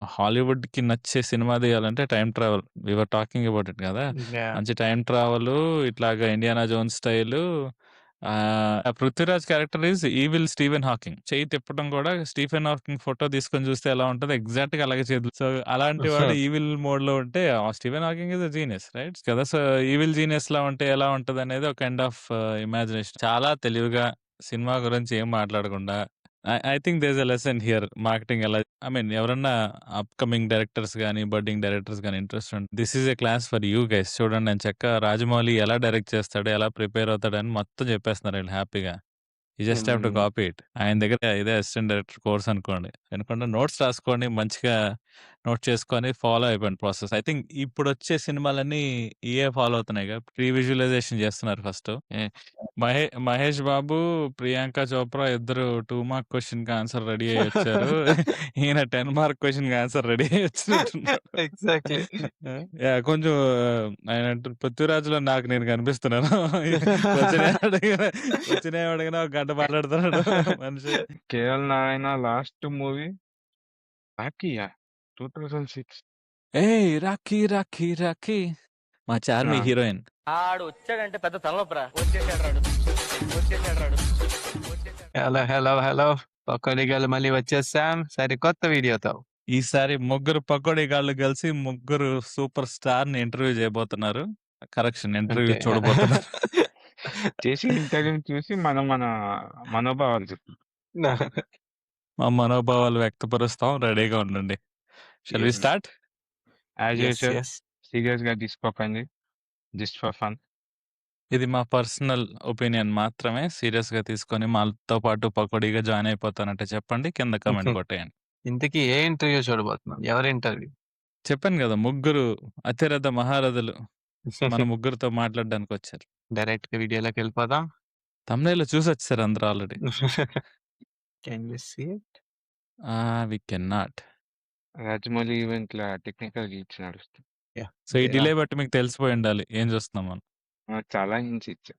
హాలీవుడ్‌కి నచ్చే సినిమా తీయాలంటే time travel. We were talking about it గదా! యాహ్! మంచి టైమ్ ట్రావెలు ఇట్లాగా 'Indiana Jones' style. 'Prithviraj' character is evil Steven Hawking. చెయ్యి తిప్పడం కూడా స్టీఫెన్ హాకింగ్ ఫోటో తీసుకొని చూస్తే ఎలా ఉంటదో ఎగ్జాక్ట్‌గా అలాగే చేతులు. సో, అలాంటి వాడు ఈవిల్ మోడ్‌లో ఉంటే Stephen Hawking is a genius right కదా! సో, ఈవిల్ జీనియస్‌లా ఉంటే ఎలా ఉంటదనేది ఒక కైండ్ ఆఫ్ ఇమాజినేషన్. చాలా తెలివిగా సినిమా గురించి ఏం మాట్లాడకుండా I think there is a lesson here marketing ఎలా ఐ మీన్ ఎవరన్నా అప్‌కమింగ్ డైరెక్టర్స్ గాని, బడ్డింగ్ డైరెక్టర్స్ గాని ఇంట్రెస్ట్ ఉంటే this is a class for you guys. చూడండి ఎంచక్కా రాజమౌళి ఎలా డైరెక్ట్ చేస్తాడు, ఎలా ప్రిపేర్ అవుతాడని మొత్తం చెప్పేస్తున్నారు ఈళ్ళు హ్యాపీగా. యూ జస్ట్ హావ్ టు హ్మ్. Copy it. ఆయన దగ్గర ఇదే అసిస్టెంట్ డైరెక్టర్ కోర్స్ అనుకోండి. ఎందుకంటే నోట్స్ రాసుకోండి మంచిగా నోట్ చేసుకొని ఫాలో అయిపోండి ప్రాసెస్. ఐ థింక్ ఇప్పుడొచ్చే సినిమాలన్నీ ఇయే ఫాలో అవుతున్నాయిగా. ప్రీ విజువలైజేషన్ చేస్తున్నారు ఫస్టు. మహేష్ బాబు, ప్రియాంక చోప్రా ఇద్దరు 2 మార్క్ క్వెషన్‌కి ఆన్సర్ రెడీ అయ్యొచ్చారు. ఈయన 10 మార్క్ క్వెషన్‌కి ఆన్సర్ రెడీ అయ్యి వచ్చినట్టున్నాడు. ఎగ్జాక్ట్‌లీ. యాహ్! కొంచెం ఆయన 'పృథ్వీరాజ్‌లో' నాకు నేను కనిపిస్తున్నాను. వచ్చినయేం అడిగినా ఒక గంట మాట్లాడుతున్నాడు మనిషి. కేఎల్ నారాయణ లాస్ట్ మూవీ 'రాఖీయా' 2006. ఏయ్! రాఖీ రాఖీ రాఖీ మా చార్మి ఆ! హీరోయిన్. ఆడొచ్చాడంటే పెద్ద తలనొప్పిరా. వచ్చేసాడు రాడు. వచ్చేసాడు రాడు. వచ్చేసాడు. Hello, hello, hello. పకోడీగాళ్ళు మళ్ళీ వచ్చేసాం. సరికొత్త వీడియోతో. ఈసారి ముగ్గురు పకోడీ గాళ్ళు కలిసి ముగ్గురు సూపర్ స్టార్‌ని ఇంటర్వ్యూ చేయబోతున్నారు. కరెక్షన్ ఇంటర్వ్యూ అంతే. చూడబోతున్నారు. చేసి ఇంటర్వ్యూని చూసి మనం మన మనోభావాలు మా మనోభావాలు వ్యక్తపరుస్తాం. రెడీగా ఉండండి. Shall we yes. Start? As yes. Usual yes. సీరియస్‌గా తీసుకోకండి. Just for fun. ఇది మా పర్సనల్ ఒపీనియన్ మాత్రమే. సీరియస్‌గా తీసుకొని మాతో పాటు పకోడీగా జాయిన్ అయిపోతానంటే చెప్పండి. కింద కామెంట్ కొట్టేయండి. ఇంతకీ ఏ ఇంటర్వ్యూ చూడబోతున్నాం? ఎవరి ఇంటర్వ్యూ? చెప్పాను గదా! ముగ్గురు అతిరథ మహారథులు మన ముగ్గురితో మాట్లాడడానికొచ్చారు. డైరెక్ట్‌గా వీడియోలోకెళ్ళిపోదాం. థంబ్‌నెయిల్‌లో చూసొచ్చేసారు అందరూ already. Can you see it? We can not. Rajamouli ఈవెంట్‌ల టెక్నికల్ గ్లిచ్ నడుస్తుంది. యాహ్! సో, ఈ డిలే బట్టి మీకు తెలిసిపోయి ఉండాలి. ఏం చూస్తున్నాం మనం. చాలా హింట్స్ ఇచ్చా.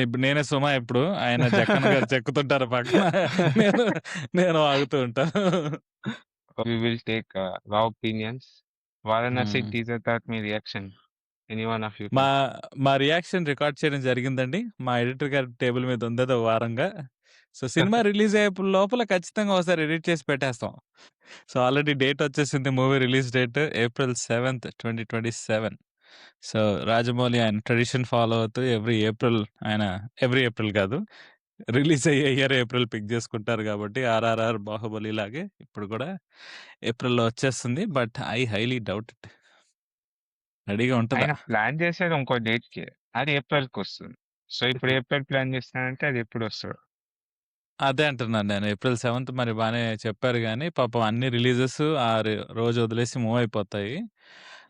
ఇప్పుడు నేనే సుమ ఇప్పుడు. ఆయన జక్కన్న గారు చెక్కుతుంటారు పక్కన. నేను నేను వాగుతూ ఉంటాను. We will take raw opinions. Varanasi hmm. Teaser తర్వాత మీ reaction. Any one of you మా కెన్. మా రియాక్షన్ రికార్డ్ చేయడం జరిగిందండి. మా ఎడిటర్ గారి టేబుల్ మీద ఉంది అదో వారంగా. సో, సినిమా రిలీజ్ అయ్యే లోపల ఖచ్చితంగా ఒకసారి ఎడిట్ చేసి పెట్టేస్తాం. సో, ఆల్రెడీ డేట్ వచ్చేసింది. Movie release date April 7th, 2027. So, Rajamouli ఆయన ట్రెడిషన్ ఫాలో అవుతూ ఎవ్రీ ఏప్రిల్ కాదు. రిలీజ్ అయ్యే ఇయర్ ఏప్రిల్ పిక్ చేసుకుంటారు కాబట్టి 'ఆర్ఆర్ఆర్', 'బాహుబలి' లాగే ఇప్పుడు కూడా ఏప్రిల్‌లో వచ్చేస్తుంది. But I highly doubt it. రెడీగా ఉంటదా? ఆయన ప్లాన్ చేసేది ఇంకో డేట్‌కి. అది ఏప్రిల్‌కొస్తుంది. సో, ఇప్పుడు ఏప్రిల్ ప్లాన్ చేస్తున్నాడంటే అది ఎప్పుడొస్తదో. అదే అంటున్నాను నేను. ఏప్రిల్ 7th మరి బానే చెప్పారు గానీ, పాపం అన్ని రిలీజెస్ రోజు వదిలేసి మూవ్ అయిపోతాయి.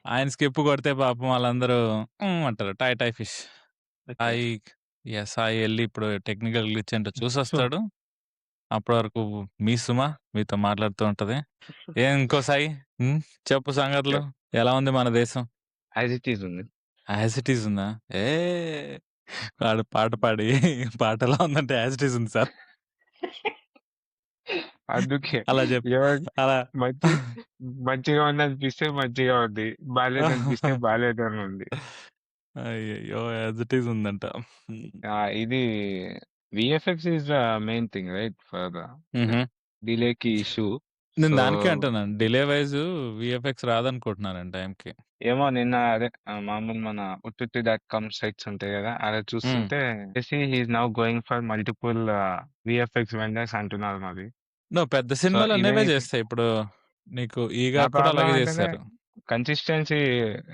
ఆయన స్కిప్ కొడితే పాపం వాళ్ళందరూ అంటారు. Toy toy fish. Okay. Sai Sai ఎళ్లి ఇప్పుడు టెక్నికల్ గ్లిచ్ ఏంటో చూసొస్తాడు. అప్పటి వరకు మీ సుమ మీతో మాట్లాడుతూ ఉంటది. ఇంకో సాయి హ్మ్. చెప్పు సంగతులు. ఎలా ఉంది మన దేశం? యాజ్ ఇట్ ఈజ్ ఉంది. యాజ్ ఇట్ ఈజ్ ఉందా? వాడు పాట పాడి పాట ఎలా ఉందంటే యాజ్ ఇట్ ఈజ్ ఉంది సార్. అందుకే అలా చెప్పు. ఎవరికి అలా మంచి మంచిగా ఉందనిపిస్తే మంచిగా ఉంది. బాలేదనిపిస్తే బాలేదని ఉంది. అయ్యయ్యో! యాజ్ ఇట్ ఈజ్ ఉందంట. ఇది VFX is the main thing right for the హుహు. డిలేకి ఇష్యూ. నేను సో, దానికే అంటున్నాను. డిలే వైస్ వీఎఫ్ఎక్స్ రాదనుకుంటున్నాను టైంకి. ఏమో నిన్న అదే మామూలు మన ఉట్టుట్టి.com సైట్స్ ఉంటాయి కదా! అలా హ్మ్. చూస్తుంటే he is now going for multiple VFX vendors అంటున్నారు మరి. పెద్ద సో, సినిమాలు అన్నవే ఇదే చేస్తాయి. ఇప్పుడు నీకు నా 'ఈగ' కూడా ప్రాబ్లమ్ అలాగే అంటేనే చేశారు. కన్సిస్టెన్సీ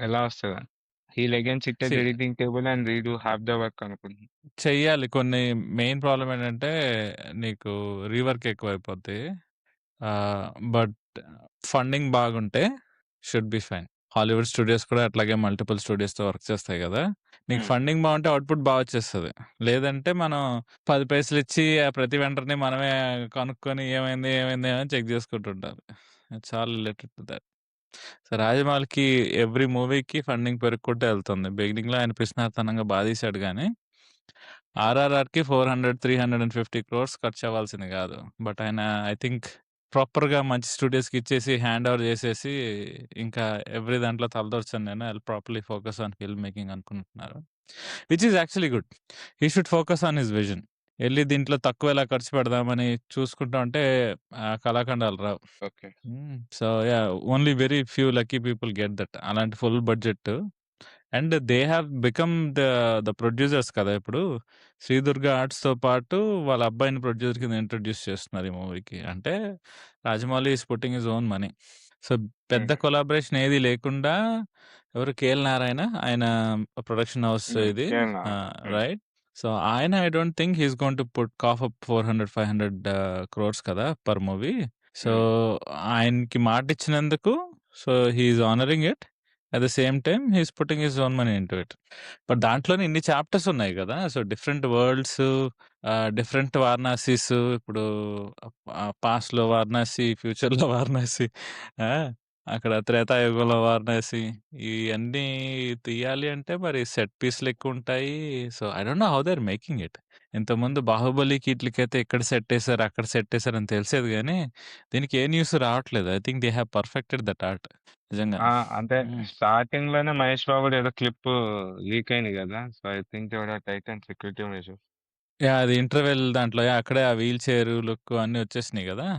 ఎలా వస్తదని. He'll again sit at see the editing table and redo half the work అనుకుంటున్నా. చెయ్యాలి. కొన్ని మెయిన్ ప్రాబ్లమ్ ఏంటంటే నీకు రీవర్క్ ఎక్కువైపోద్ది. బట్ ఫండింగ్ బాగుంటే should be fine. Hollywood studios కూడా అట్లాగే మల్టిపుల్ స్టూడియోస్‌తో వర్క్ చేస్తాయి గదా! నీకు ఫండింగ్ బావుంటే అవుట్‌పుట్ బా వచ్చేస్తది. లేదంటే మనం 10 పైసలిచ్చి ప్రతి వెండర్‌ని మనమే కనుక్కొని ఏమైంది, ఏమైంది అని చెక్ చేసుకుంటుండాలి. It's all related to that. So, రాజమౌళికి ఎవ్రీ మూవీకి ఫండింగ్ పెరుక్కుంటూ ఎళ్తుంది. బిగినింగ్‌లో ఆయన పిసినారితనంగా తీశాడు గానీ, 'ఆర్ఆర్ఆర్‌కి 400, 350 క్రోర్స్ ఖర్చవ్వాల్సింది గాదు. బట్ ఆయన ఐ థింక్ ప్రాపర్‌గా మంచి స్టూడియోస్‌కి ఇచ్చేసి హ్యాండ్ ఓవర్ చేసేసి ఇంకా ఎవ్రి దాంట్లో తలదూర్చను నేను. I will properly focus on film making అనుకుంటున్నారు. Which is actually good. He should focus on his vision. ఎళ్లి దీంట్లో తక్కువ ఎలా ఖర్చు పెడదామని చూసుకుంటా ఉంటే కళాఖండాలు రావు. Okay. So yeah! Only very few lucky people get that. అలాంటి full budget. And they have become the producers కదా! ఇప్పుడు 'శ్రీదుర్గ ఆర్ట్స్‌తో' పాటు వాళ్ళ అబ్బాయిని ప్రొడ్యూసర్ కింద ఇంట్రొడ్యూస్ చేస్తున్నారు ఈ మూవీకి. అంటే Rajamouli is putting his own money. So పెద్ద హుహు. కొలాబరేషన్ ఏది లేకుండా ఎవరు 'కేఎల్ నారాయణ' ఆయన ప్రొడక్షన్ హౌస్ ఇది. కేఎల్ నారాయణ. రైట్. సో ఆయన I don't think he is going to put cough up 400, 500 crores కదా! Per movie. సో ఆయనకి మాటిచ్చినందుకు so he is honouring it. At the same time he is putting his own money into it. But దాంట్లోనే ఇన్ని chapters ఉన్నాయి కదా! So different worlds, different Varanasis. ఇప్పుడు పాస్ట్‌లో వారణాసి, ఫ్యూచర్‌లో వారణాసి. ఆ! అక్కడ త్రేతాయుగంలో వారణాసి. ఇయన్నీ తీయాలి అంటే మరి సెట్ పీస్‌లు ఎక్కువుంటాయి. So I don't know how they are making it. ఇంతకుముందు 'బాహుబలికి' ఈట్లికైతే ఇక్కడ సెట్ ఏసారు, అక్కడ సెట్ ఏసారని తెలిసేది గానీ, దీనికి ఏ న్యూస్ రావట్లేదు. I think they have perfected that art. నిజంగా. అంటే స్టార్టింగ్‌లోనే మహేష్ బాబుది ఏదో క్లిప్ లీక్ అయింది గదా! So, I think they would have taken security measures. Yeah! అది ఇంటర్వెల్ దాంట్లో అక్కడే ఆ వీల్ చైర్ లుక్ అన్నీ వచ్చేసినాయి గదా!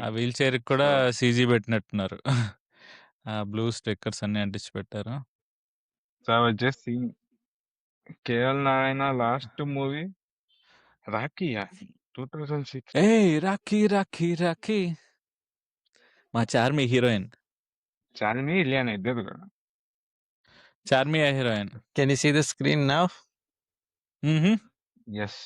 ఆ వీల్ చైర్‌కి కూడా సో సీజీ పెట్టినట్టున్నారు. ఆ బ్లూ స్టిక్కర్స్ అన్నీ అంటించి పెట్టారు. So, I was just seeing KL Narayana last movie 'రాఖీయా' 2006. ఏయ్! రాఖీ రాఖీ రాఖీ. మా 'చార్మి' హీరోయిన్. 'చార్మి', 'ఇలియానా' ఇద్దరు గూడా. 'Charmi' heroine. Can you see the screen now? హుహు. Yes.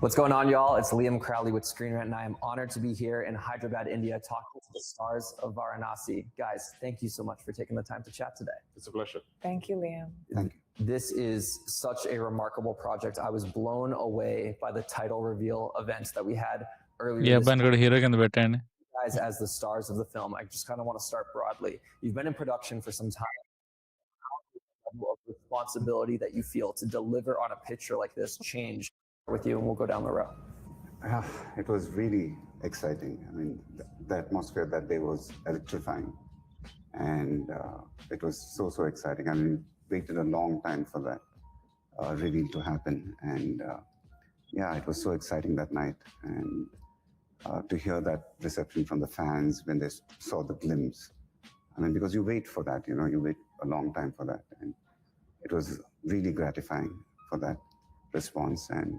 What's going on, y'all? It's Liam Crowley with Screen Rant, and I am honored to be here in Hyderabad, India, talking to the stars of Varanasi. Guys, thank you so much for taking the time to chat today. It's a pleasure. Thank you, Liam. This is such a remarkable project. I was blown away by the title reveal events that we had earlier ఈ this అబ్బాయిని కూడా hero కింద పెట్టండి. guys as the stars of the film. I just kind of want to start broadly. You've been in production for some time. Level of responsibility that you feel to deliver on a picture like this change with you, and we'll go down the road. It was really exciting. I mean, the atmosphere that day was electrifying, and it was so exciting. I mean, waited a long time for that reveal to happen, and yeah, it was so exciting that night, and to hear that reception from the fans when they saw the glimpse. I mean, because you wait for that, you know, you wait a long time for that, and it was really gratifying for that response, and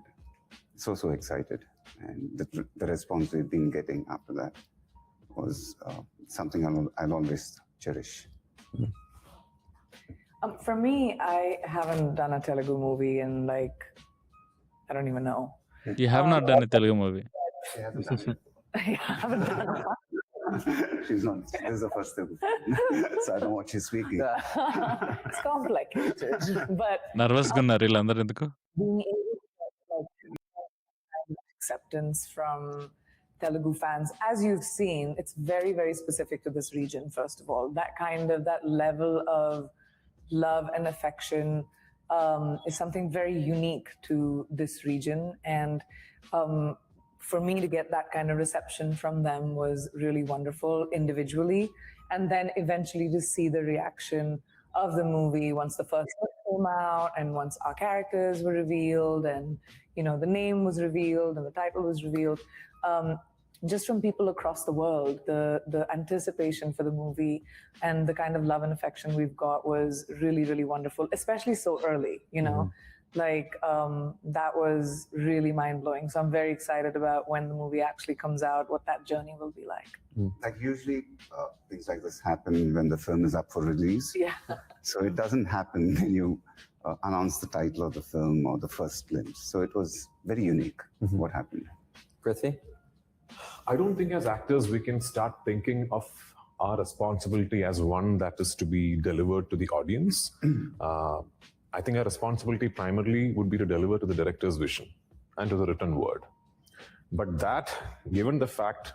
so excited. And the response we've been getting after that was something I'll always cherish. For me, I haven't done a Telugu movie in like, I don't even know. You have not done a Telugu movie. She hasn't done it. I haven't done She's not. This is the first time, so I don't know what she's speaking. It's complicated, but నర్వస్‌గా ఉన్నారు వీళ్ళందరూ ఎందుకు? being able to like acceptance from Telugu fans, as you've seen, it's very, very specific to this region. First of all, that level of love and affection is something very unique to this region, and for me to get that kind of reception from them was really wonderful individually, and then eventually to see the reaction of the movie once the first look came out and once our characters were revealed and you know the name was revealed and the title was revealed, just from people across the world, the anticipation for the movie and the kind of love and affection we've got was really, really wonderful, especially so early, you know. Like that was really mind-blowing. So I'm very excited about when the movie actually comes out, what that journey will be like. Like usually things like this happen when the film is up for release. Yeah. So it doesn't happen when you announce the title of the film or the first glimpse. So it was very unique what happened. Prithvi? I don't think as actors we can start thinking of our responsibility as one that is to be delivered to the audience. I think our responsibility primarily would be to deliver to the director's vision and to the written word. But that, given the fact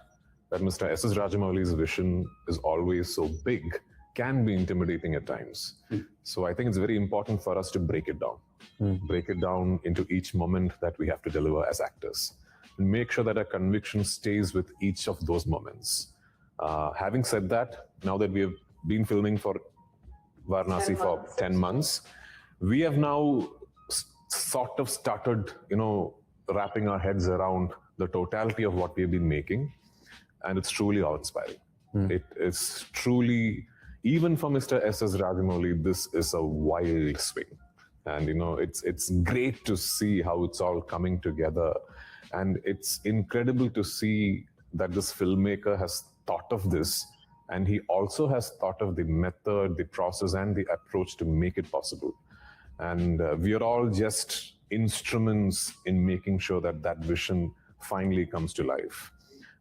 that Mr. S.S. Rajamouli's vision is always so big can be intimidating at times. So I think it's very important for us to break it down. Break it down into each moment that we have to deliver as actors. And make sure that our conviction stays with each of those moments. Having said that, now that we have been filming for Varanasi for 10 months, we have now sort of started, wrapping our heads around the totality of what we've been making. And it's truly awe-inspiring. It is truly, even for Mr. S.S. Rajamouli, this is a wild swing. And, it's great to see how it's all coming together. And it's incredible to see that this filmmaker has thought of this. And he also has thought of the method, the process, and the approach to make it possible. And we are all just instruments in making sure that that vision finally comes to life.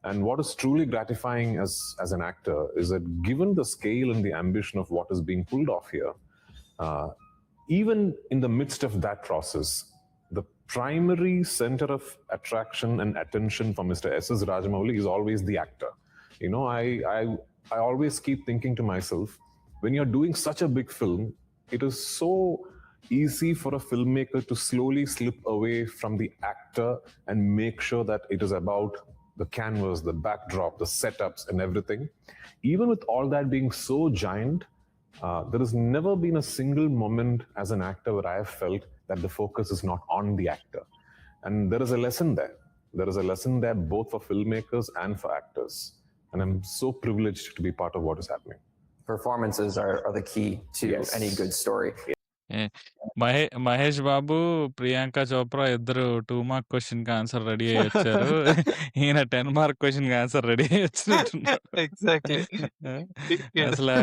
And what is truly gratifying as an actor is that given the scale and the ambition of what is being pulled off here, even in the midst of that process, the primary center of attraction and attention for Mr. S.S. Rajamouli is always the actor. I always keep thinking to myself, when you're doing such a big film, it is so easy for a filmmaker to slowly slip away from the actor and make sure that it is about the canvas, the backdrop, the setups, and everything. Even with all that being so giant, there has never been a single moment as an actor where I have felt that the focus is not on the actor. And there is a lesson there. There is a lesson there both for filmmakers and for actors. And I'm so privileged to be part of what is happening. Performances are the key to any good story. Mahesh Babu Priyanka Chopra ఇద్దరు 2 mark question కి answer ready అయ్యి వచ్చారు. ఈయన 10 mark question కి answer ready అయ్యి వచ్చినట్టున్నారు. Exactly. అసలు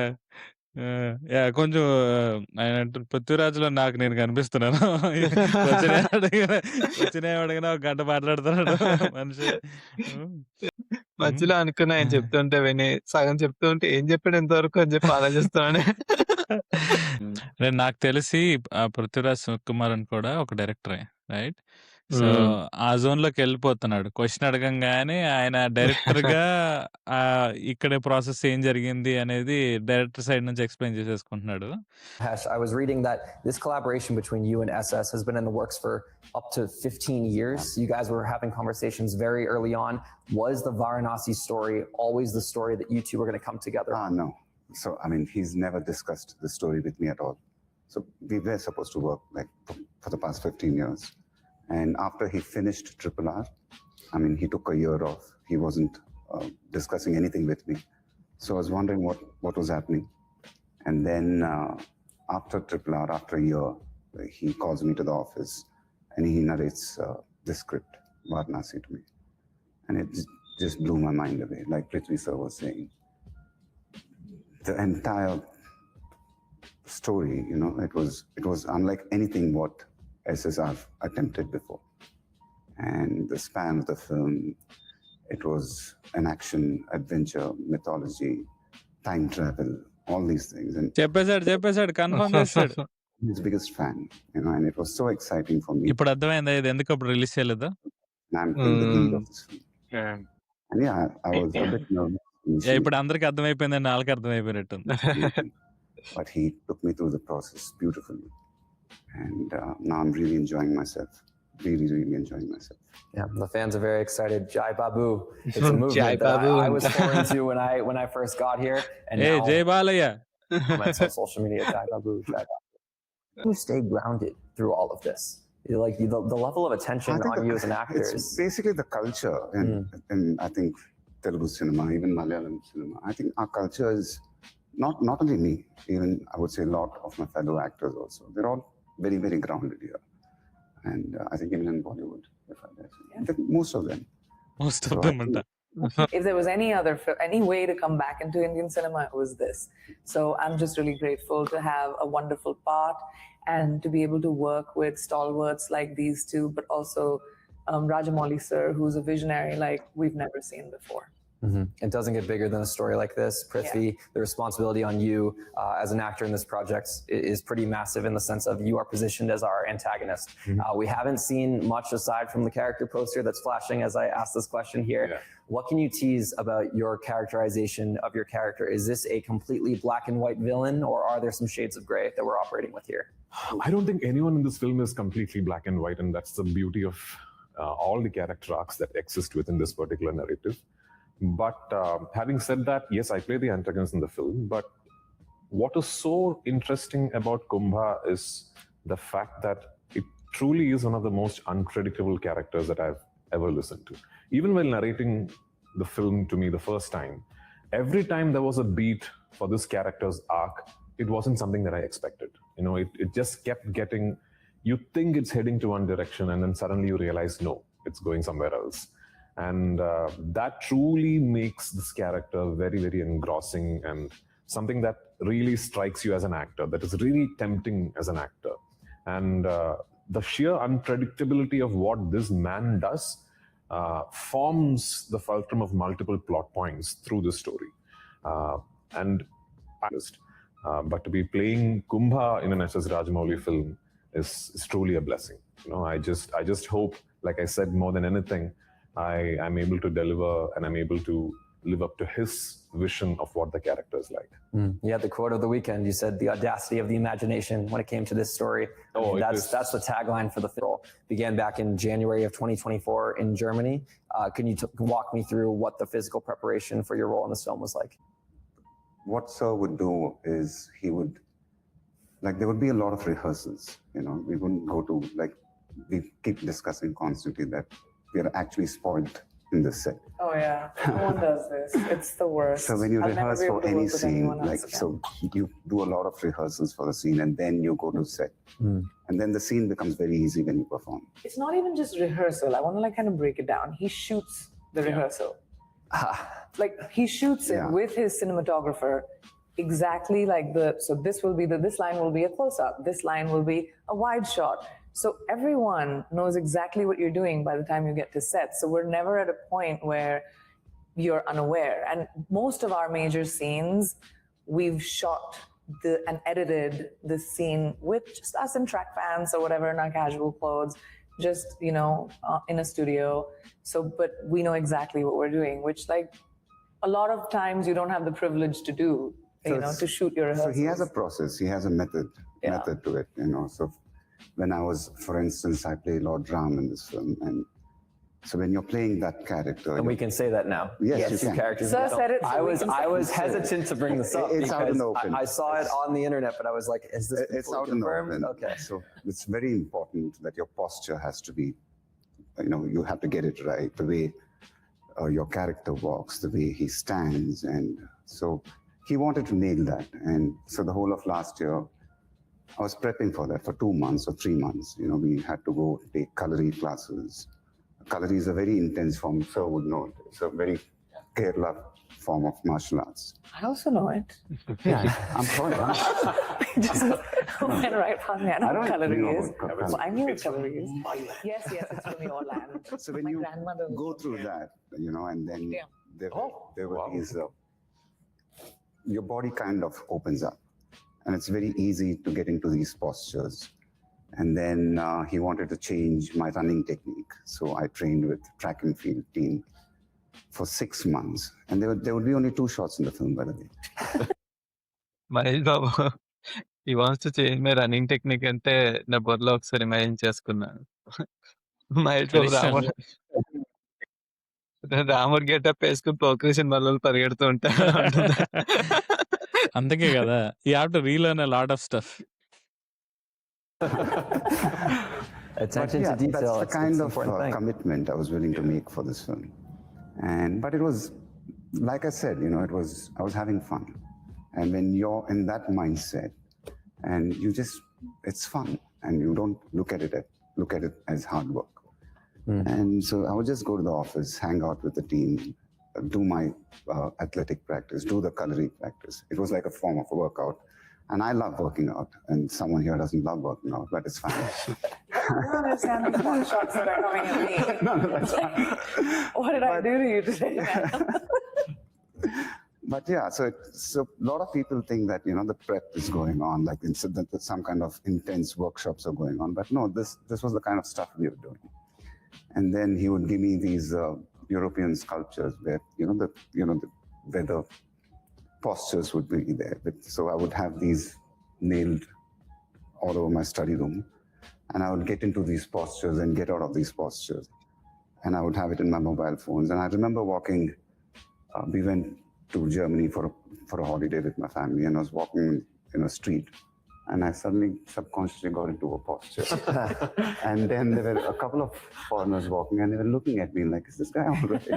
కొంచెం ఆయన పృథ్వీరాజ్లో నాకు నేను కనిపిస్తున్నాను. వచ్చిన అడిగినా ఒక గంట మాట్లాడుతున్నాడు మనిషి. మధ్యలో అనుకున్నా ఆయన చెప్తుంటే విని సగం చెప్తుంటే ఏం చెప్పాడు ఇంతవరకు అని చెప్పి ఆలోచిస్తున్నాను. నాకు తెలిసి పృథ్వీరాజ్ కుమార్ అని కూడా ఒక డైరెక్టరే, రైట్? సో ఆ జోన్ లోకి వెళ్ళిపోతున్నాడు. క్వశ్చన్ అడగంగానే ఆయన డైరెక్టర్ గా ఇక్కడ ప్రాసెస్ ఏం జరిగింది అనేది డైరెక్టర్ సైడ్ నుంచి explain చేసేసుకుంటున్నాడు. I was reading that this collaboration between you and SS has been in the works for up to 15 years. You guys were having conversations very early on. Was the Varanasi story always the story that you two were going to come together? No. So, he's never discussed the story with me at all. So we were supposed to work for the past 15 years. And after he finished RRR, he took a year off. He wasn't discussing anything with me. So I was wondering what was happening. And then after RRR, after a year, he calls me to the office and he narrates the script, Varanasi, to me. And it just blew my mind away, like Prithvi sir was saying. The entire story, it was unlike anything what SSR attempted before. And the span of the film, it was an action, adventure, mythology, time travel, all these things. And చెప్పేశాడు confirm చేశాడు. his biggest fan, and it was so exciting for me. ఇప్పుడు అర్థమైందా ఇది ఎందుకు అప్పుడు release చేయలేదు? I'm in the lead of this film. And I was a bit nervous. ఇప్పుడు అందరికి అర్థమైపోయిందండి, వాళ్ళకి అర్థమైపోయినట్టుంది. But he took me through the process beautifully. And now I'm really enjoying myself. Really, really enjoying myself. Yeah, the fans are very excited. Jai Babu. It's a movement Jai that Babu. I was foreign to when I first got here. And Hey, now Jai Balaya. comments on social media, Jai Babu, Jai Babu. You stay grounded through all of this. Like the level of attention on you as an actor It's is basically the culture. And I think Telugu cinema, even Malayalam cinema, I think our culture is not only me, even I would say a lot of my fellow actors also. They're all very, very grounded here. And I think even in Bollywood, if I dare say. I think most of them. Most of them అంట. If there was any way to come back into Indian cinema, it was this. So I'm just really grateful to have a wonderful part and to be able to work with stalwarts like these two, but also Rajamouli sir, who's a visionary like we've never seen before. It doesn't get bigger than a story like this. Prithvi, the responsibility on you as an actor in this project is pretty massive in the sense of you are positioned as our antagonist. We haven't seen much aside from the character poster that's flashing as I ask this question here. Yeah. What can you tease about your characterization of your character? Is this a completely black and white villain, or are there some shades of gray that we're operating with here? I don't think anyone in this film is completely black and white, and that's the beauty of all the character arcs that exist within this particular narrative. But having said that, yes, I play the antagonist in the film, but what is so interesting about Kumbha is the fact that it truly is one of the most unpredictable characters that I've ever listened to. Even while narrating the film to me the first time, every time there was a beat for this character's arc, it wasn't something that I expected. You know, it just kept getting, you think it's heading to one direction and then suddenly you realize, no, it's going somewhere else. And that truly makes this character very, very engrossing and something that really strikes you as an actor, that is really tempting as an actor. And the sheer unpredictability of what this man does forms the fulcrum of multiple plot points through the story. But to be playing Kumbha in an S.S. Rajamouli film is truly a blessing. You know, I just hope, like I said, more than anything, I'm able to deliver and I'm able to live up to his vision of what the character is like. Yeah, the quote of the weekend, you said the audacity of the imagination when it came to this story. That's the tagline for the film. Began back in January of 2024 in Germany. Can you walk me through what the physical preparation for your role in this film was like? What Sir would do is he would, like, there would be a lot of rehearsals. You know, we wouldn't go to, like, we keep discussing constantly that we are actually spoiled in this set. Oh yeah, no one does this. It's the worst. So when you I'll never rehearse be able for to any work with scene, anyone else like, again. so you do a lot of rehearsals for the scene and then you go to set. And then the scene becomes very easy when you perform. It's not even just rehearsal. I want to like kind of break it down. He shoots the rehearsal. Like he shoots it with his cinematographer exactly like so this will be this line will be a close-up. This line will be a wide shot. So everyone knows exactly what you're doing by the time you get to set. So we're never at a point where you're unaware. And most of our major scenes, we've shot and edited the scene with just us in track pants or whatever in our casual clothes, just, you know, in a studio. So, but we know exactly what we're doing, which like a lot of times you don't have the privilege to do, you know, to shoot your rehearsals. So he has a process, he has a method to it, you know. So when I was, for instance, I play Lord Ram in this film, and so when you're playing that character, and we can say that now. Yes, you two can. characters. Sir said it, so I was hesitant to bring this up It's out in because the open. I saw it on the internet, but I was like, "Is this It's fully out in the confirmed?" open. Okay. So it's very important that your posture has to be, you know, you have to get it right. The way your character walks, the way he stands, and so he wanted to nail that. And so the whole of last year, I was prepping for that for 2 months or 3 months. You know, we had to go take Kalari classes. Kalari is a very intense form, Sir would know it. It's a very Kerala form of martial arts. I also know it. Yeah, I'm sorry. Just went right past me. I know I what don't calorie know is. what Well, I knew what calorie is. Yes, it's from your land. So when My you grandmother was go from through there. that, you know, and then Yeah. there were these, your body kind of opens up. And it's very easy to get into these postures. And then he wanted to change my running technique. So I trained with track and field team for 6 months. And there would be only 2 shots in the film, by the way. Mahesh Babu ఈ wants to change my running technique అంటే నా బొర్రలో ఒకసారి imagine చేసుకున్నాను. మహేష్ బాబు రాముడు getup వేసుకుని పోకరి సినిమాలో పరిగెడుతూ ఉంటాడు. అందుకే కదా, you have to relearn a lot of stuff. Attention to detail. That's the it's kind an of important thing. commitment I was willing to make for this film. But it was, like I said, you know, I was having fun. And when you're in that mindset, and it's fun, and you don't look at it as hard work. And so I would just go to the office, hang out with the team, do my athletic practice, do the Kalari practice. It was like a form of a workout. And I love working out. And someone here doesn't love working out, but it's fine. You don't understand the small shots that are coming at me. No, that's fine. What did I do to you today, man? But yeah, so a lot of people think that the prep is going on, like that some kind of intense workshops are going on. But no, this was the kind of stuff we were doing. And then he would give me these European sculptures where where the postures would be there. So I would have these nailed all over my study room, and I would get into these postures and get out of these postures, and I would have it in my mobile phones. And I remember walking. We went to Germany for a holiday with my family, and I was walking in a street, and I suddenly subconsciously got into a posture. And then there were a couple of foreigners walking, and they were looking at me like, "Is this guy all right?"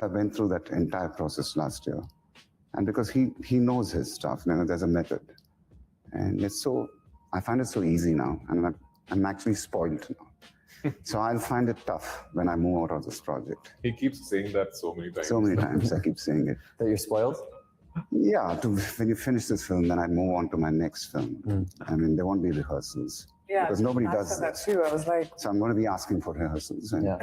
I went through that entire process last year, and because he knows his stuff, there's a method, and I find it so easy now, and I'm actually spoiled now. So I'll find it tough when I move out of this project. He keeps saying that so many times. So many times I keep saying it. That you're spoiled? Yeah, when you finish this film, then I move on to my next film. I mean, there won't be rehearsals. Yeah, Because nobody I does said that this. too. I was like, So I'm going to be asking for rehearsals. And yeah,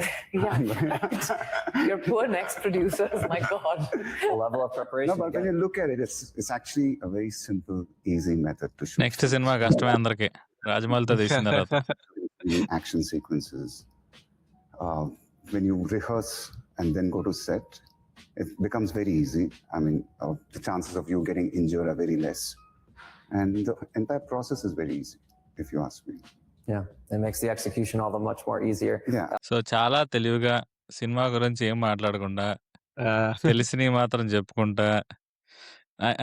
your poor next producers, my God. The level of preparation. No, but when you look at it, it's actually a very simple, easy method to shoot. Next cinema కష్టమే అందరికి రాజమౌళితో తీసిన తర్వాత Action sequences. When you rehearse and then go to set, it becomes very easy. I mean, the chances of you getting injured are very less. And the entire process is very easy, if you ask me. Yeah, it makes the execution all the much more easier. Yeah. So చాలా తెలివిగా సినిమా గురించి ఏం మాట్లాడకుండా తెలిసినవి మాత్రం చెప్పుకుంటా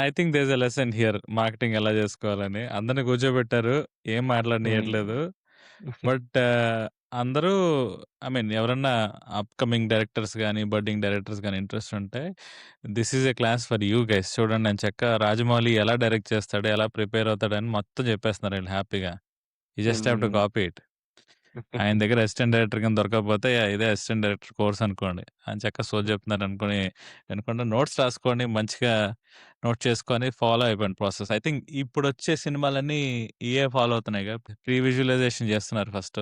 I think there's a lesson here marketing ఎలా చేసుకోవాలని అందరిని కూర్చోబెట్టారు ఏం మాట్లాడనియట్లేదు బట్ అందరూ ఐ మీన్ ఎవరన్నా అప్కమింగ్ డైరెక్టర్స్ కానీ బడ్డింగ్ డైరెక్టర్స్ కానీ ఇంట్రెస్ట్ ఉంటే this is a class for you guys చూడండి నేను చెక్క రాజమౌళి ఎలా డైరెక్ట్ చేస్తాడు ఎలా ప్రిపేర్ అవుతాడని మొత్తం చెప్పేస్తున్నారు వీళ్ళు హ్యాపీగా you just have to copy it ఆయన దగ్గర అసిస్టెంట్ డైరెక్టర్ కింద దొరకకపోతే ఇదే అసిస్టెంట్ డైరెక్టర్ కోర్స్ అనుకోండి ఆయన చక్క సోది చెప్తున్నారు అనుకుంటే నోట్స్ రాసుకోండి మంచిగా నోట్ చేసుకొని ఫాలో అయిపోయింది ప్రాసెస్ ఐ థింక్ ఇప్పుడు వచ్చే సినిమాలన్నీ ఇయే ఫాలో అవుతున్నాయి కదా ప్రీ విజువలైజేషన్ చేస్తున్నారు ఫస్ట్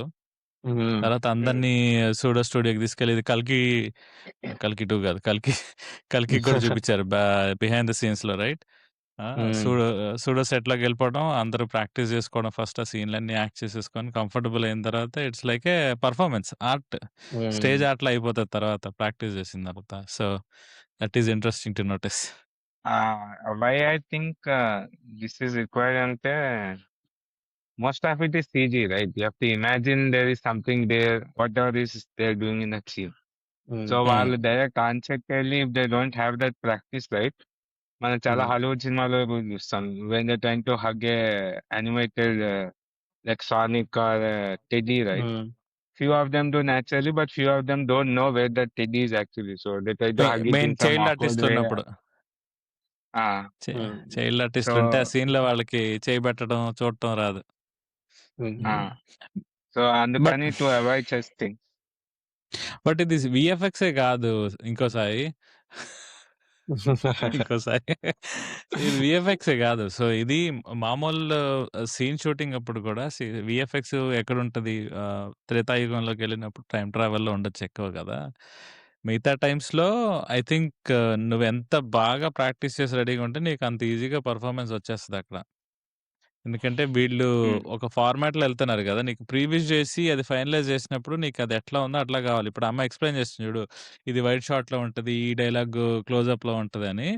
తర్వాత అందరినీ సూడో స్టూడియోకి తీసుకెళ్ళి ఇది కల్కి 2 కాదు కల్కి కూడా చూపించారు బిహైండ్ ద సీన్స్ లో రైట్ సూడో సెట్ లోకి వెళ్ళిపోవడం అందరూ ప్రాక్టీస్ చేసుకోవడం ఫస్ట్ ఆ సీన్లన్నీ యాక్ట్ చేసేసుకొని కంఫర్టబుల్ అయిన తర్వాత it's like a performance art stage art లో అయిపోతుంది తర్వాత ప్రాక్టీస్ చేసిన తర్వాత so that is interesting to notice why I think this is required అంటే most of it is CG, right? You have to imagine there is something there, whatever is they're doing in that scene. So while their concept if they don't have that practice, right? మనం చాలా Hollywood సినిమాలో చూస్తాం when they're trying to hug a animated like Sonic or Teddy, right? Few of them do naturally, but few of them don't know where that Teddy is actually. So they try to hug it in main some child awkward artist way. ఉన్నప్పుడు child artist So ఉంటే ఆ scene లో వాళ్ళకి చేయబెట్టడం చూడటం రాదు so అందుకని to avoid such things. But ఇది విఎఫ్ఎక్సే కాదు ఇంకోసారి ఇది విఎఫ్ఎక్సే కాదు సో ఇది మామూలు సీన్ షూటింగ్ అప్పుడు కూడా విఎఫ్ఎక్స్ ఎక్కడ ఉంటది త్రేతాయుగంలోకి వెళ్ళినప్పుడు టైం ట్రావెల్లో ఉండొచ్చు ఎక్కువ కదా మిగతా టైమ్స్ లో ఐ థింక్ నువ్వు ఎంత బాగా ప్రాక్టీస్ చేసి రెడీగా ఉంటే నీకు అంత ఈజీగా పర్ఫార్మెన్స్ వచ్చేస్తుంది అక్కడ ఎందుకంటే వీళ్ళు ఒక ఫార్మాట్ లో వెళ్తున్నారు కదా నీకు ప్రీవియస్ చేసి అది ఫైనలైజ్ చేసినప్పుడు నీకు అది ఎట్లా ఉందో అట్లా కావాలి ఇప్పుడు అమ్మ ఎక్స్ప్లెయిన్ చేస్తుంది చూడు ఇది వైట్ షాట్ లో ఉంటది ఈ డైలాగ్ క్లోజ్అప్ లో ఉంటది అని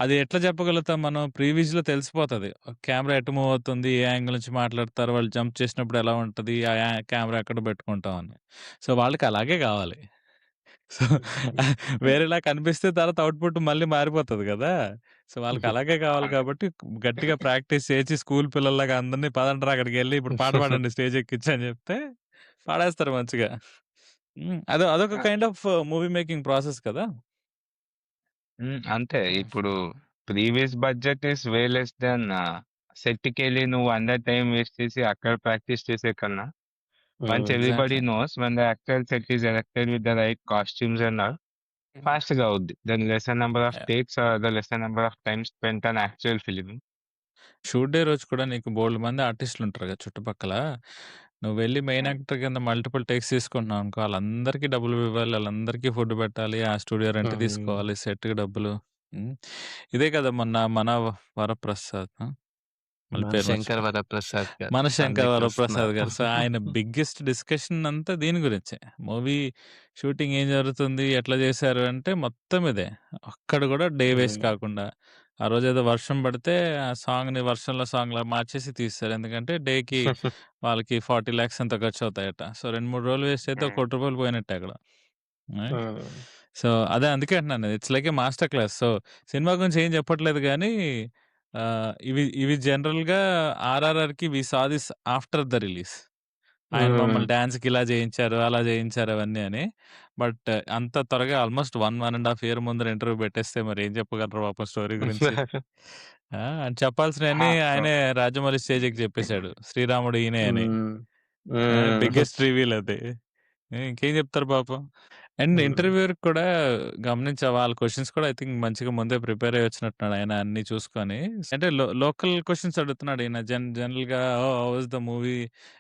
అది ఎట్లా చెప్పగలుగుతాం మనం ప్రీవియస్ లో తెలిసిపోతుంది కెమెరా ఎటు మూవ్ అవుతుంది ఏ యాంగిల్ నుంచి మాట్లాడతారు వాళ్ళు జంప్ చేసినప్పుడు ఎలా ఉంటది ఆ కెమెరా ఎక్కడ పెట్టుకుంటాం అని సో వాళ్ళకి అలాగే కావాలి సో వేరేలా కనిపిస్తే తర్వాత అవుట్పుట్ మళ్ళీ మారిపోతుంది కదా సో వాళ్ళకి అలాగే కావాలి కాబట్టి గట్టిగా ప్రాక్టీస్ చేసి స్కూల్ పిల్లల్లాగా అందరినీ పదంటారు అక్కడికి వెళ్ళి ఇప్పుడు పాట పాడండి స్టేజ్ ఎక్కించి అని చెప్తే పాడేస్తారు మంచిగా అదొక kind of movie making process కదా అంతే ఇప్పుడు previous budget is way less than సెట్కి వెళ్ళి నువ్వు అందర్ టైం వేస్ట్ చేసి అక్కడ ప్రాక్టీస్ చేసే కన్నా once everybody knows when the actual set is erected with the right costumes and all fast గా అవుద్ది then lesser number of takes or the lesser number of time spent on actual filming. Shoot day రోజు కూడా నీకు బోల్డ్ మంది ఆర్టిస్టులు ఉంటారు కదా చుట్టుపక్కల నువ్వు వెళ్ళి మెయిన్ యాక్టర్ కింద మల్టిపుల్ టేక్స్ తీసుకుంటున్నావు అనుకో వాళ్ళందరికీ డబ్బులు ఇవ్వాలి వాళ్ళందరికీ ఫుడ్ పెట్టాలి ఆ స్టూడియో రెంట్ తీసుకోవాలి సెట్కి డబ్బులు హ్మ్. ఇదే కదా మొన్న మన వరప్రసాద్ మళ్ళీ మన పేరు శంకర్ మర్చిపోయా. వరప్రసాద్ గారు. మన శంకర్ అందుకే వరప్రసాద్ వస్తున్నారు. గారు. సో, ఆయన బిగ్గెస్ట్ డిస్కషన్ అంతా దీని గురించే. మూవీ షూటింగ్ ఏం జరుగుతుంది? ఎట్లా చేశారు? అంటే మొత్తం ఇదే. ఒక్కడ కూడా డే వేస్ట్ హ్మ్. కాకుండా. ఆ రోజేదో వర్షం పడితే ఆ సాంగ్‌ని వర్షంలో సాంగ్‌లా మార్చేసి తీసేశారు. ఎందుకంటే డేకి వాళ్ళకి 40,00,000 ఎంతో ఖర్చవుతాయట. సో, 2, 3 రోజులు వేస్ట్ అయితే ఒక హ్మ్. 1,00,00,000 పోయినట్టే అక్కడ. రైట్? హ్మ్. సో, అదే అందుకే అంటున్నాను. It's like a master class. So, cinema గురించి ఏం చెప్పట్లేదు గానీ ఇవి ఇవి జనరల్‌గా 'ఆర్ఆర్ఆర్‌కి' we saw this after the release. ఆయన హ్మ్. మమ్మల్ని డాన్స్‌కి ఇలా చేయించారు, అలా చేయించారు అవన్నీ అని. బట్ అంత త్వరగా ఆల్‌మోస్ట్ 1 ½ ఇయర్ ముందర ఇంటర్వ్యూ పెట్టేస్తే మరి ఏం చెప్పగలరు పాపం స్టోరీ గురించి? ఆయన చెప్పాల్సినయన్నీ సో ఆయనే రాజమౌళి స్టేజ్ ఎక్కి చెప్పేసాడు. శ్రీరాముడు ఈయనే అని. హ్మ్. హ్మ్. బిగ్గెస్ట్ రివీల్ అది. ఇంకేం చెప్తారు పాపం. అండ్ హ్మ్. ఇంటర్వ్యూయర్‌కి కూడా గమనించా వాళ్ళ క్వెషన్స్ కూడా ఐ థింక్ మంచిగా ముందే ప్రిపేర్ అయ్యి వచ్చినట్టున్నాడు ఆయన అన్నీ చూసుకొని. అంటే లోకల్ క్వెషన్స్ అడుగుతున్నాడు ఈయన జనరల్‌గా oh! How was the movie?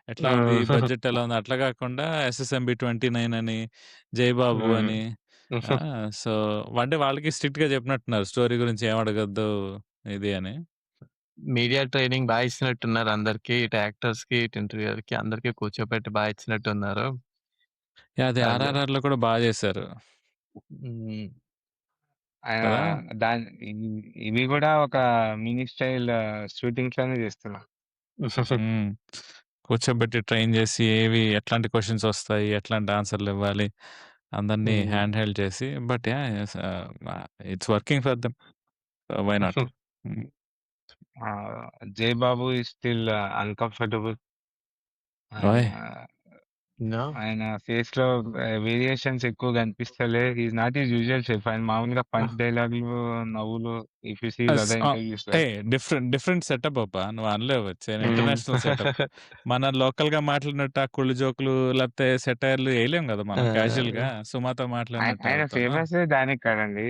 ఎట్లా ఉంది? హ్మ్. బడ్జెట్ ఎలా ఉంది? అట్లా కాకుండా ఎస్ఎస్ఎంబీ 29 అని, జయబాబు హ్మ్. అని ఆ! సో, అంటే వాళ్ళకి స్ట్రిక్ట్‌గా చెప్పినట్టున్నారు. స్టోరీ గురించి ఏం అడగొద్దు ఇది అని. మీడియా ట్రైనింగ్ బా ఇచ్చినట్టున్నారు అందరికి. ఇటు యాక్టర్స్‌కి, ఇటు ఇంటర్వ్యూయర్‌కి అందరికి కూర్చోపెట్టి బా ఇచ్చినట్టున్నారు. యాహ్! అది అదే. ఆర్ఆర్ఆర్‌లో కూడా చేశారు. హ్మ్. ఆయన కదా! దాన్ ఇవి గూడా ఒక మినీ స్టైల్ షూటింగ్స్ లానే చేస్తున్నారు. హ్మ్. కూర్చోబెట్టి ట్రైన్ జేసి ఎట్లాంటి క్వెషన్స్ ఒస్తాయి? ఎట్లాంటి ఆన్సర్‌లివ్వాలి? అందరిని హ్మ్. హ్యాండ్ హెల్డ్ చేసి but yeah! It's working for them. Why not? Hmm. 'Jai Babu' is still uncomfortable. ఆయన వై? నో. ఆయన ఫేస్‌లో వేరియేషన్స్ ఎక్కువ కనిపిస్తలే. He is not his usual self. ఆయన మామూలుగా పంచ్ డైలాగులు, నవ్వులు if you see his other interviews right? Different setup అబ్బా! నువ్వు అనలేవు. It's an international setup. మన లోకల్‌గా మాట్లాడినట్టు ఆ కుళ్ళు జోకులు లేకపోతే సెటైర్‌లు ఎయలేం గదా! మనం క్యాజుయల్‌గా ఆ! సుమాతో మాట్లాడినట్టు ఆయన ఎవరితోనో. ఫేమసే దానికి కదండీ!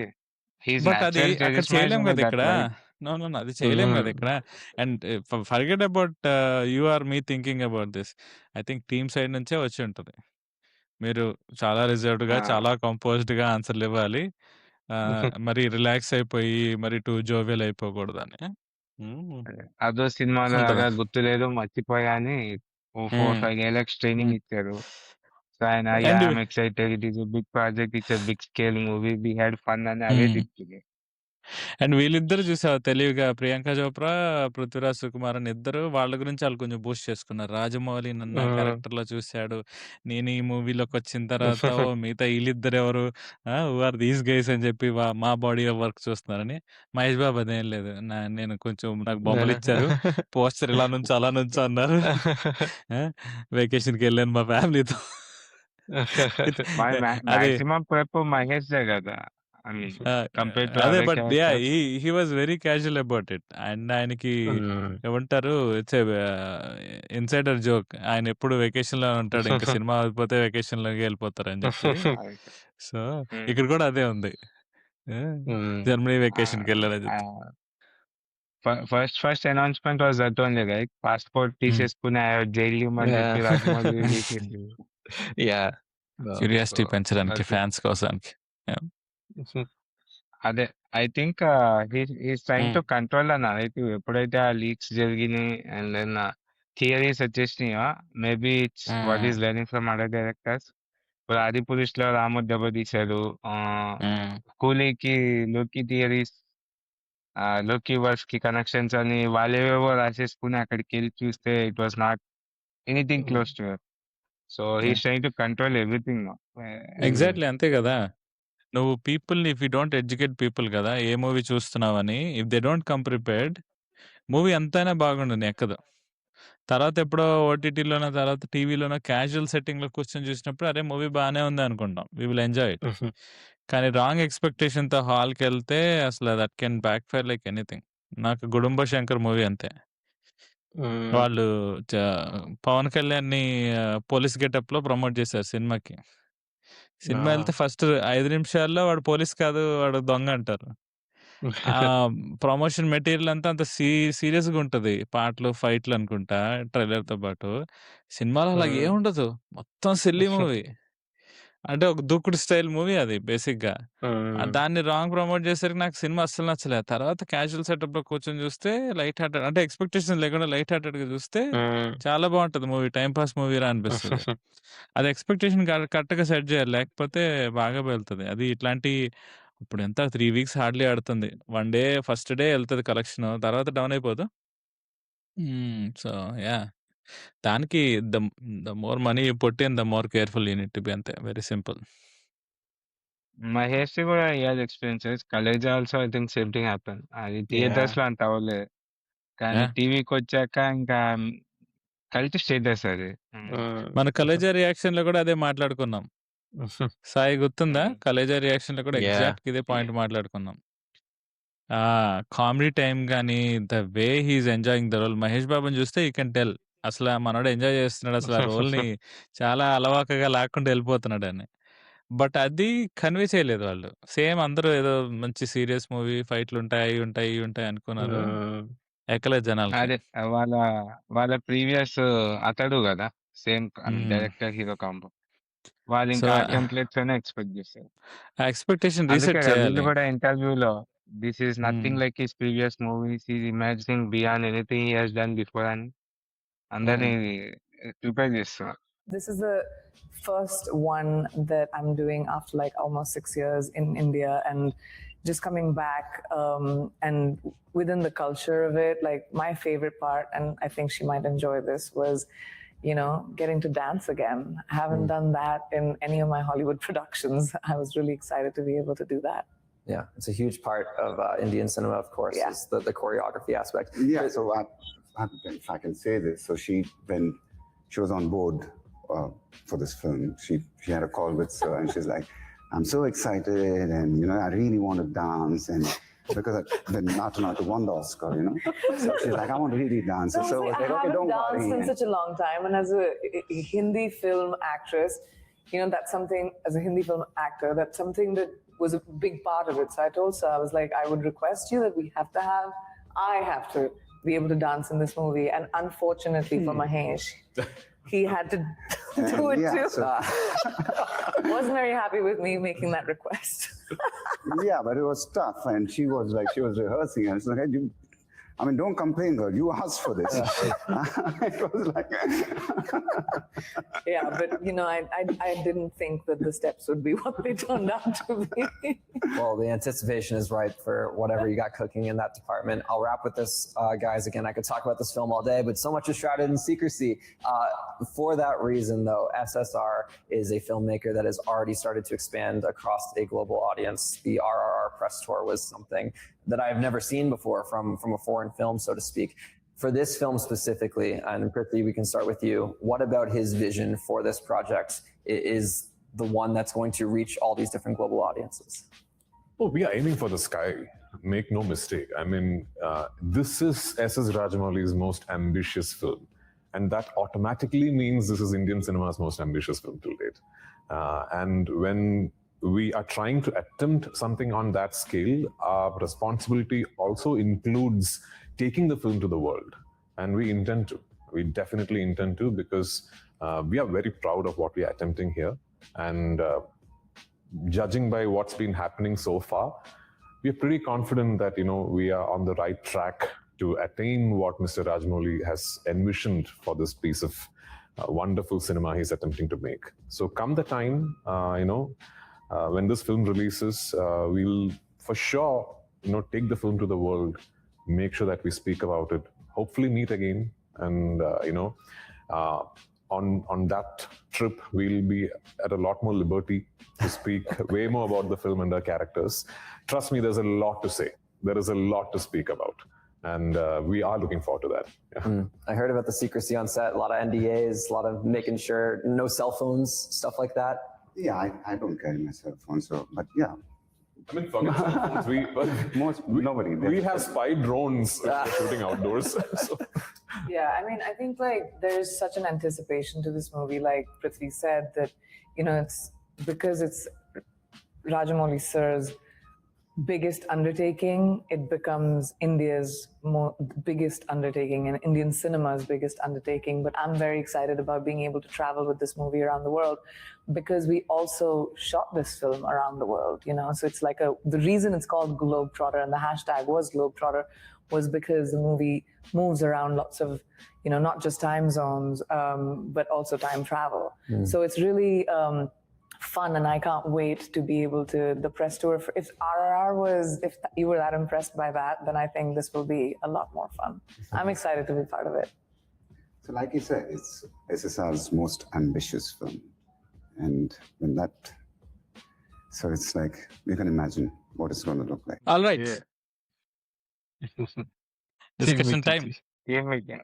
హిస్ బట్ అది నేచురల్ అక్కడ చరిష్మా ఇస్ చేయలేం ఓన్లీ గదా! దట్ ఇక్కడ. రైట్? నో. అది చేయలేం హ్మ్. గదా! ఇక్కడ. And forget about you are me thinking about this. I think team side నుంచే వచ్చి ఉంటది. మీరు చాలా రిజర్వ్డ్‌గా, ఆ! చాలా కంపోజ్డ్‌గా ఆన్సర్‌లివ్వాలి. మరి రిలాక్స్ అయిపోయి, మరి టూ జోవియల్ అయిపోకూడదని. హ్మ్. అదే. అదో సినిమాలో ఉంటది. లాగా గుర్తులేదు మర్చిపోయా అని ఓ 4, హ్మ్. 5 డైలాగ్స్ హ్మ్. ట్రైనింగ్ ఇచ్చారు. సో, ఆయన yeah! And I'm excited. It is a big project. It's a big scale movie. We had fun అని అవే హ్మ్. చెప్తుంది. అండ్ వీళ్ళిద్దరు చూసావా తెలివిగా 'ప్రియాంక చోప్రా', 'పృథ్వీరాజ్ సుకుమారన్' ఇద్దరు వాళ్ళ గురించి ఆళ్ళు కొంచెం బూస్ట్ చేసుకున్నారు. 'రాజమౌళి నన్ను ఆ హ్మ్. క్యారెక్టర్‌లో చూసాడు. నేను ఈ మూవీలోకొచ్చిన తర్వాత ఓహ్! మిగతా ఈళ్ళిద్దరెవరు? హూ ఆర్ దీస్ గైస్ అని చెప్పి మా బాడీ ఆఫ్ వర్క్ చూస్తున్నారని. మహేష్ బాబు అదేం లేదు. నేను కొంచెం నాకు బొమ్మలిచ్చారు. పోస్టర్ ఇలా నుంచో, అలా నుంచో అన్నారు. ఆ! వెకేషన్‌కెళ్ళాను మా ఫ్యామిలీతో. మరి అది మాక్సిమం ప్రెప్ మహేష్‌దే గదా! ఐ మీన్ ఆ! కంపేర్ టు అదే other but yeah! Characters. He was very casual about it. And ఆయనకి హ్మ్. ఏమంటారు ఇట్స్ ఇన్సైడర్ జోక్. ఆయన ఎప్పుడు వెకేషన్‌లో ఉంటాడు. ఇంక సినిమా అయిపోతే వెకేషన్‌లోకి ఎళ్ళిపోతారని చెప్పి. అయితే సో, హ్మ్. ఇక్కడ కూడా అదే ఉంది. ఆ! హ్మ్. జర్మనీ ఆహ్, వెకేషన్‌కెళ్ళారని చెప్పి. Ah, first announcement was that only right? Passport hmm. తీసేసుకుని జైలుకి ఇమ్మని చెప్పి రాజమౌళి రిలీజ్ చేసిండు. యాహ్! సో, క్యూరియాసిటీ పెంచడానికి అది. ఫ్యాన్స్ కోసానికి. యాహ్! అదే. I think he's trying hmm. To control the narrative. ఎప్పుడైతే ఆ లీక్స్ జరిగినాయి అండ్ దెన్ థియరీస్ వచ్చేసినాయో maybe it's what hmm. Is learning from other directors. ఇప్పుడు 'ఆదిపురుష్'లో రాము దెబ్బతీశాడు. హ్మ్. 'కూలీకి' 'లోకి' థియరీస్ 'లోకి వర్స్‌కి' కనెక్షన్స్ అని వాళ్ళేవేవో రాసేసుకొని అక్కడికెళ్ళి చూస్తే it was not anything hmm. Close to it. So, yeah! He's trying to control everything now. Hmm. Exactly అంతే గదా! నువ్వు పీపుల్‌ని if you don't educate people గదా! ఏ మూవీ చూస్తున్నావని if they don't come prepared movie ఎంతైనా బాగుండని ఎక్కదు. తర్వాత ఎప్పుడో ఓటీటీలోనో, తర్వాత టీవీలోనో క్యాజువల్ సెట్టింగ్‌లో కూర్చొని చూసినప్పుడు అరే! మూవీ బానే ఉంది అనుకుంటాం. We will enjoy it. హుహు. కానీ రాంగ్ ఎక్స్‌పెక్టేషన్‌తో హాల్‌కెళ్తే అసలు that can backfire like anything. నాకు 'గుడుంబ శంకర్' మూవీ అంతే. హ్మ్. వాళ్ళు చ పవన్ కళ్యాణ్‌ని పోలీస్ గెటప్‌లో ప్రమోట్ చేశారు సినిమాకి. సినిమా ఆ! ఎళ్తే ఫస్ట్ 5 నిమిషాల్లో వాడు పోలీస్ కాదు వాడు దొంగ అంటారు. ప్రమోషన్ మెటీరియల్ అంతా అంత సీరియస్‌గా ఉంటది. పాటలు, ఫైట్‌లు అనుకుంటా ట్రైలర్‌తో పాటు. సినిమాలో అలా హ్మ్. ఏముండదు. మొత్తం సిల్లీ మూవీ. అంటే ఒక దూకుడు స్టైల్ మూవీ అది బేసిక్‌గా. దాన్ని రాంగ్ ప్రమోట్ చేసేసరికి నాకు సినిమా అస్సలు నచ్చలే. తర్వాత క్యాజువల్ సెటప్‌లో కూర్చొని చూస్తే లైట్ హార్టెడ్ అంటే ఎక్స్‌పెక్టేషన్స్ లేకుండా లైట్ హార్టెడ్‌గా చూస్తే చాలా బావుంటది మూవీ. టైమ్ పాస్ మూవీరా అనిపిస్తది. అది ఎక్స్‌పెక్టేషన్ కరెక్ట్‌గా సెట్ చేయాలి. లేకపోతే బాగా పేలుతది. అది ఇట్లాంటి ఇప్పుడు ఎంత 3 వీక్స్ హార్డ్‌లీ ఆడుతుంది. వన్ డే ఫస్ట్ డే ఎళ్తది కలెక్షను. తర్వాత డౌన్ అయిపోదు? So, yeah! దానికి the the more money you put in, the more careful you need to be అంతే. Very simple. మహేష్‌ది కూడా he has experiences. 'Kaleja' also I think same thing happen. అది yeah! థియేటర్స్‌లో అంత అవ్వలేదు. కానీ యాహ్! టీవీకొచ్చాక ఇంకా కల్ట్ స్టేటస్ అది. మన 'కలేజా' రియాక్షన్‌లో కూడా అదే మాట్లాడుకున్నాం. సాయి గుర్తుందా? 'కలేజా' రియాక్షన్‌లో కూడా యాహ్! ఎగ్జాక్ట్‌గా ఇదే పాయింట్ మాట్లాడుకున్నాం. కామెడీ టైమ్ గాని, the way he is enjoying the role. Mahesh బాబుని చూస్తే యూ కెన్ టెల్. అసల మనోడు ఎంజాయ్ చేస్తున్నాడు. అసలు ఆ రోల్‌ని చాలా అలవాకగా లాక్కుంటూ వెళ్ళిపోతున్నాడని. బట్ అది కన్వే చేయలేదు వాళ్ళు. సేమ్ అందరూ ఏదో మంచి సీరియస్ మూవీ ఫైట్‌లుంటాయి, అయి ఉంటాయి, ఇయి ఉంటాయి అనుకున్నారు. ఎక్కలేదు జనాలకి. అదే వాళ్ళ వాళ్ళ ప్రీవియస్ అతడు గదా! Same director, hero combo. వాళ్ళు సో, ఇంకా ఆ టెంప్లేట్స్‌లోనే ఎక్స్‌పెక్ట్ చేస్తారు. ఆ ఎక్స్‌పెక్టేషన్ అందుకే రీసెట్ కదా వీళ్ళు చేయాలి. కూడా ఇంటర్వ్యూలో దిస్ ఈస్ హ్మ్. Nothing like his previous movies. He is imagining beyond anything he has done before అని అందరిని ప్రిపేర్ చేస్తున్నారు. This is the first one that I'm doing after like almost 6 years in India, and just coming back and within the culture of it, like my favorite part, and I think she might enjoy this, was getting to dance again. I haven't done that in any of my Hollywood productions. I was really excited to be able to do that. Yeah, it's a huge part of Indian cinema, of course, Yeah. is the choreography aspect. Yeah, so if I can say this, so when she was on board for this film, she had a call with Sir, and she's like, "I'm so excited, and I really want to dance." And because then Natu won the Oscar, so she's like, "I want to really dance." No, So see, I was I like, "Okay, haven't don't danced worry." in such a long time, and as a Hindi film actress, that's something. As a Hindi film actor, that's something that was a big part of it. So I told Sir, I was like, I would request you that I have to be able to dance in this movie. And unfortunately for Mahesh, he had to do it Yeah, too. so- Wasn't very happy with me making that request. Yeah, but it was tough, and she was rehearsing, and it's like, don't complain, girl. You asked for this. It was like, Yeah, but I didn't think that the steps would be what they turned out to be. Well, the anticipation is right for whatever you got cooking in that department. I'll wrap with this, guys. Again, I could talk about this film all day, but so much is shrouded in secrecy. For that reason, though, SSR is a filmmaker that has already started to expand across a global audience. The RRR press tour was something that I've never seen before from a foreign film, so to speak. For this film specifically, and Prithvi, we can start with you. What about his vision for this project is the one that's going to reach all these different global audiences? Oh, we are aiming for the sky. Make no mistake. This is S.S. Rajamouli's most ambitious film. And that automatically means this is Indian cinema's most ambitious film to date. And when we are trying to attempt something on that scale, our responsibility also includes taking the film to the world. And we intend to. We definitely intend to, because we are very proud of what we are attempting here. And judging by what's been happening so far, we are pretty confident that we are on the right track to attain what Mr. Rajamouli has envisioned for this piece of wonderful cinema he's attempting to make. So come the time, when this film releases, we'll for sure take the film to the world, make sure that we speak about it, hopefully meet again, and on that trip we'll be at a lot more liberty to speak way more about the film and our characters. Trust me, there's a lot to say. There is a lot to speak about, and we are looking forward to that. Yeah. I heard about the secrecy on set, a lot of NDAs, a lot of making sure no cell phones, stuff like that. yeah, I don't carry my cell phone, so, but yeah, Forget cell phones. nobody. We have spy drones shooting outdoors. So. Yeah, I think like there's such an anticipation to this movie, like Prithvi said, that it's because it's Rajamouli Sir's biggest undertaking, it becomes India's biggest undertaking and Indian cinema's biggest undertaking. But I'm very excited about being able to travel with this movie around the world because we also shot this film around the world, you know. So it's like the reason it's called Globetrotter and the hashtag was Globetrotter was because the movie moves around lots of, you know, not just time zones, but also time travel. So it's really fun, and I can't wait to be able to the press tour. If RRR was, if you were that impressed by that, then I think this will be a lot more fun. I'm excited to be part of it. So, like you said, it's SSR's most ambitious film, and when that, so it's like you can imagine what it's going to look like. All right. Yeah. Discussion Team time. meeting.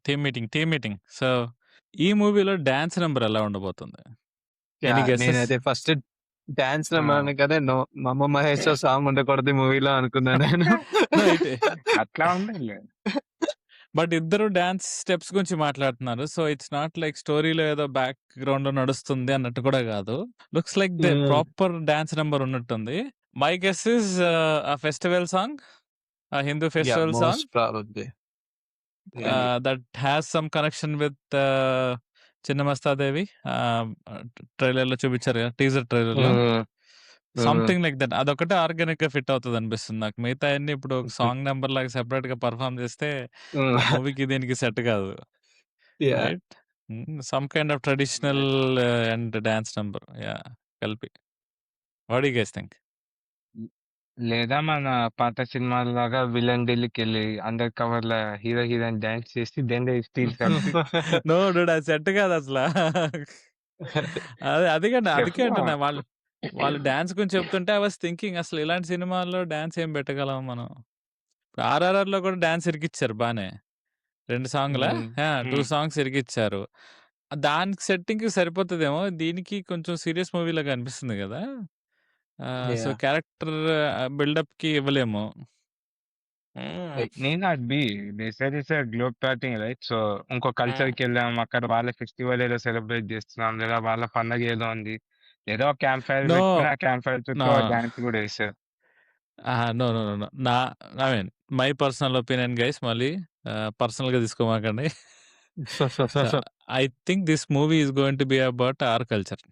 Team meeting. So ఈ మూవీలో dance number ఎలా ఉండబోతుంది? Any Yeah, guesses? నేనైతే first dance number కదా మమ్మ Mahesh song ఉండకూడదు మూవీలో అనుకున్నా నేను. అట్లా ఉండాలి. బట్ ఇద్దరు డాన్స్ స్టెప్స్ గురించి మాట్లాడుతున్నారు. సో ఇట్స్ నాట్ లైక్ స్టోరీలో ఏదో బ్యాక్ గ్రౌండ్ లో నడుస్తుంది అన్నట్టు కూడా కాదు. Looks like the proper dance number ఉన్నట్టుంది. My guess is a festival song, a Hindu festival song most probably. that has some connection with Chinnamasta Devi. Trailer లో చూపించారు కదా, టీజర్ ట్రైలర్ లో. Something like that. అదొకటే ఆర్గానిక్ గా ఫిట్ అవుతుంది అనిపిస్తుంది నాకు. మిగతా అన్ని ఇప్పుడు ఒక సాంగ్ నెంబర్ లాగా సెపరేట్ గా పర్ఫామ్ చేస్తే మూవీకి దీనికి సెట్ కాదు. Right? Some kind of traditional and dance number కలిపి. What do you guys think? లేదా మన పాత సినిమాల లాగా విలన్ ఢిల్లీకి వెళ్ళి అండర్ కవర్ లా హీరో హీరోయిన్ డాన్స్ చేసి then they steal no dude, అది సెట్ కాదు అసలు. అందుకే అంటున్నా, వాళ్ళు డాన్స్ గురించి చెప్తుంటే ఐ వాస్ థింకింగ్ అసలు ఇలాంటి సినిమాల్లో డాన్స్ ఏం పెట్టగలం మనం. ఇప్పుడు ఆర్ఆర్ఆర్ లో కూడా డాన్స్ ఇరికిచ్చారు బానే. 2 సాంగ్లా 2 సాంగ్స్ ఇరికిచ్చారు. దానికి సెట్టింగ్ కి సరిపోతుందేమో. దీనికి కొంచెం సీరియస్ మూవీ లాగా అనిపిస్తుంది కదా. సో క్యారెక్టర్ బిల్డప్ కి ఇవ్వలేము. నేను not be they said it's globe trotting right. So ఇంకో కల్చర్ కి వెళ్ళాం, అక్కడ వాళ్ళ ఫెస్టివల్ ఏదో సెలబ్రేట్ చేస్తున్నాం, లేదా వాళ్ళ పండగ ఏదో ఉంది, లేదా ఒక క్యాంప్ ఫైర్ నో పెట్టుకుని ఆ క్యాంప్ ఫైర్ చుట్టూ నో డాన్స్ కూడా వేసారు. నో నో నో నా I mean my personal opinion guys, మళ్ళీ పర్సనల్ గా తీసుకోమాకండి. I think this movie is going to be about our culture.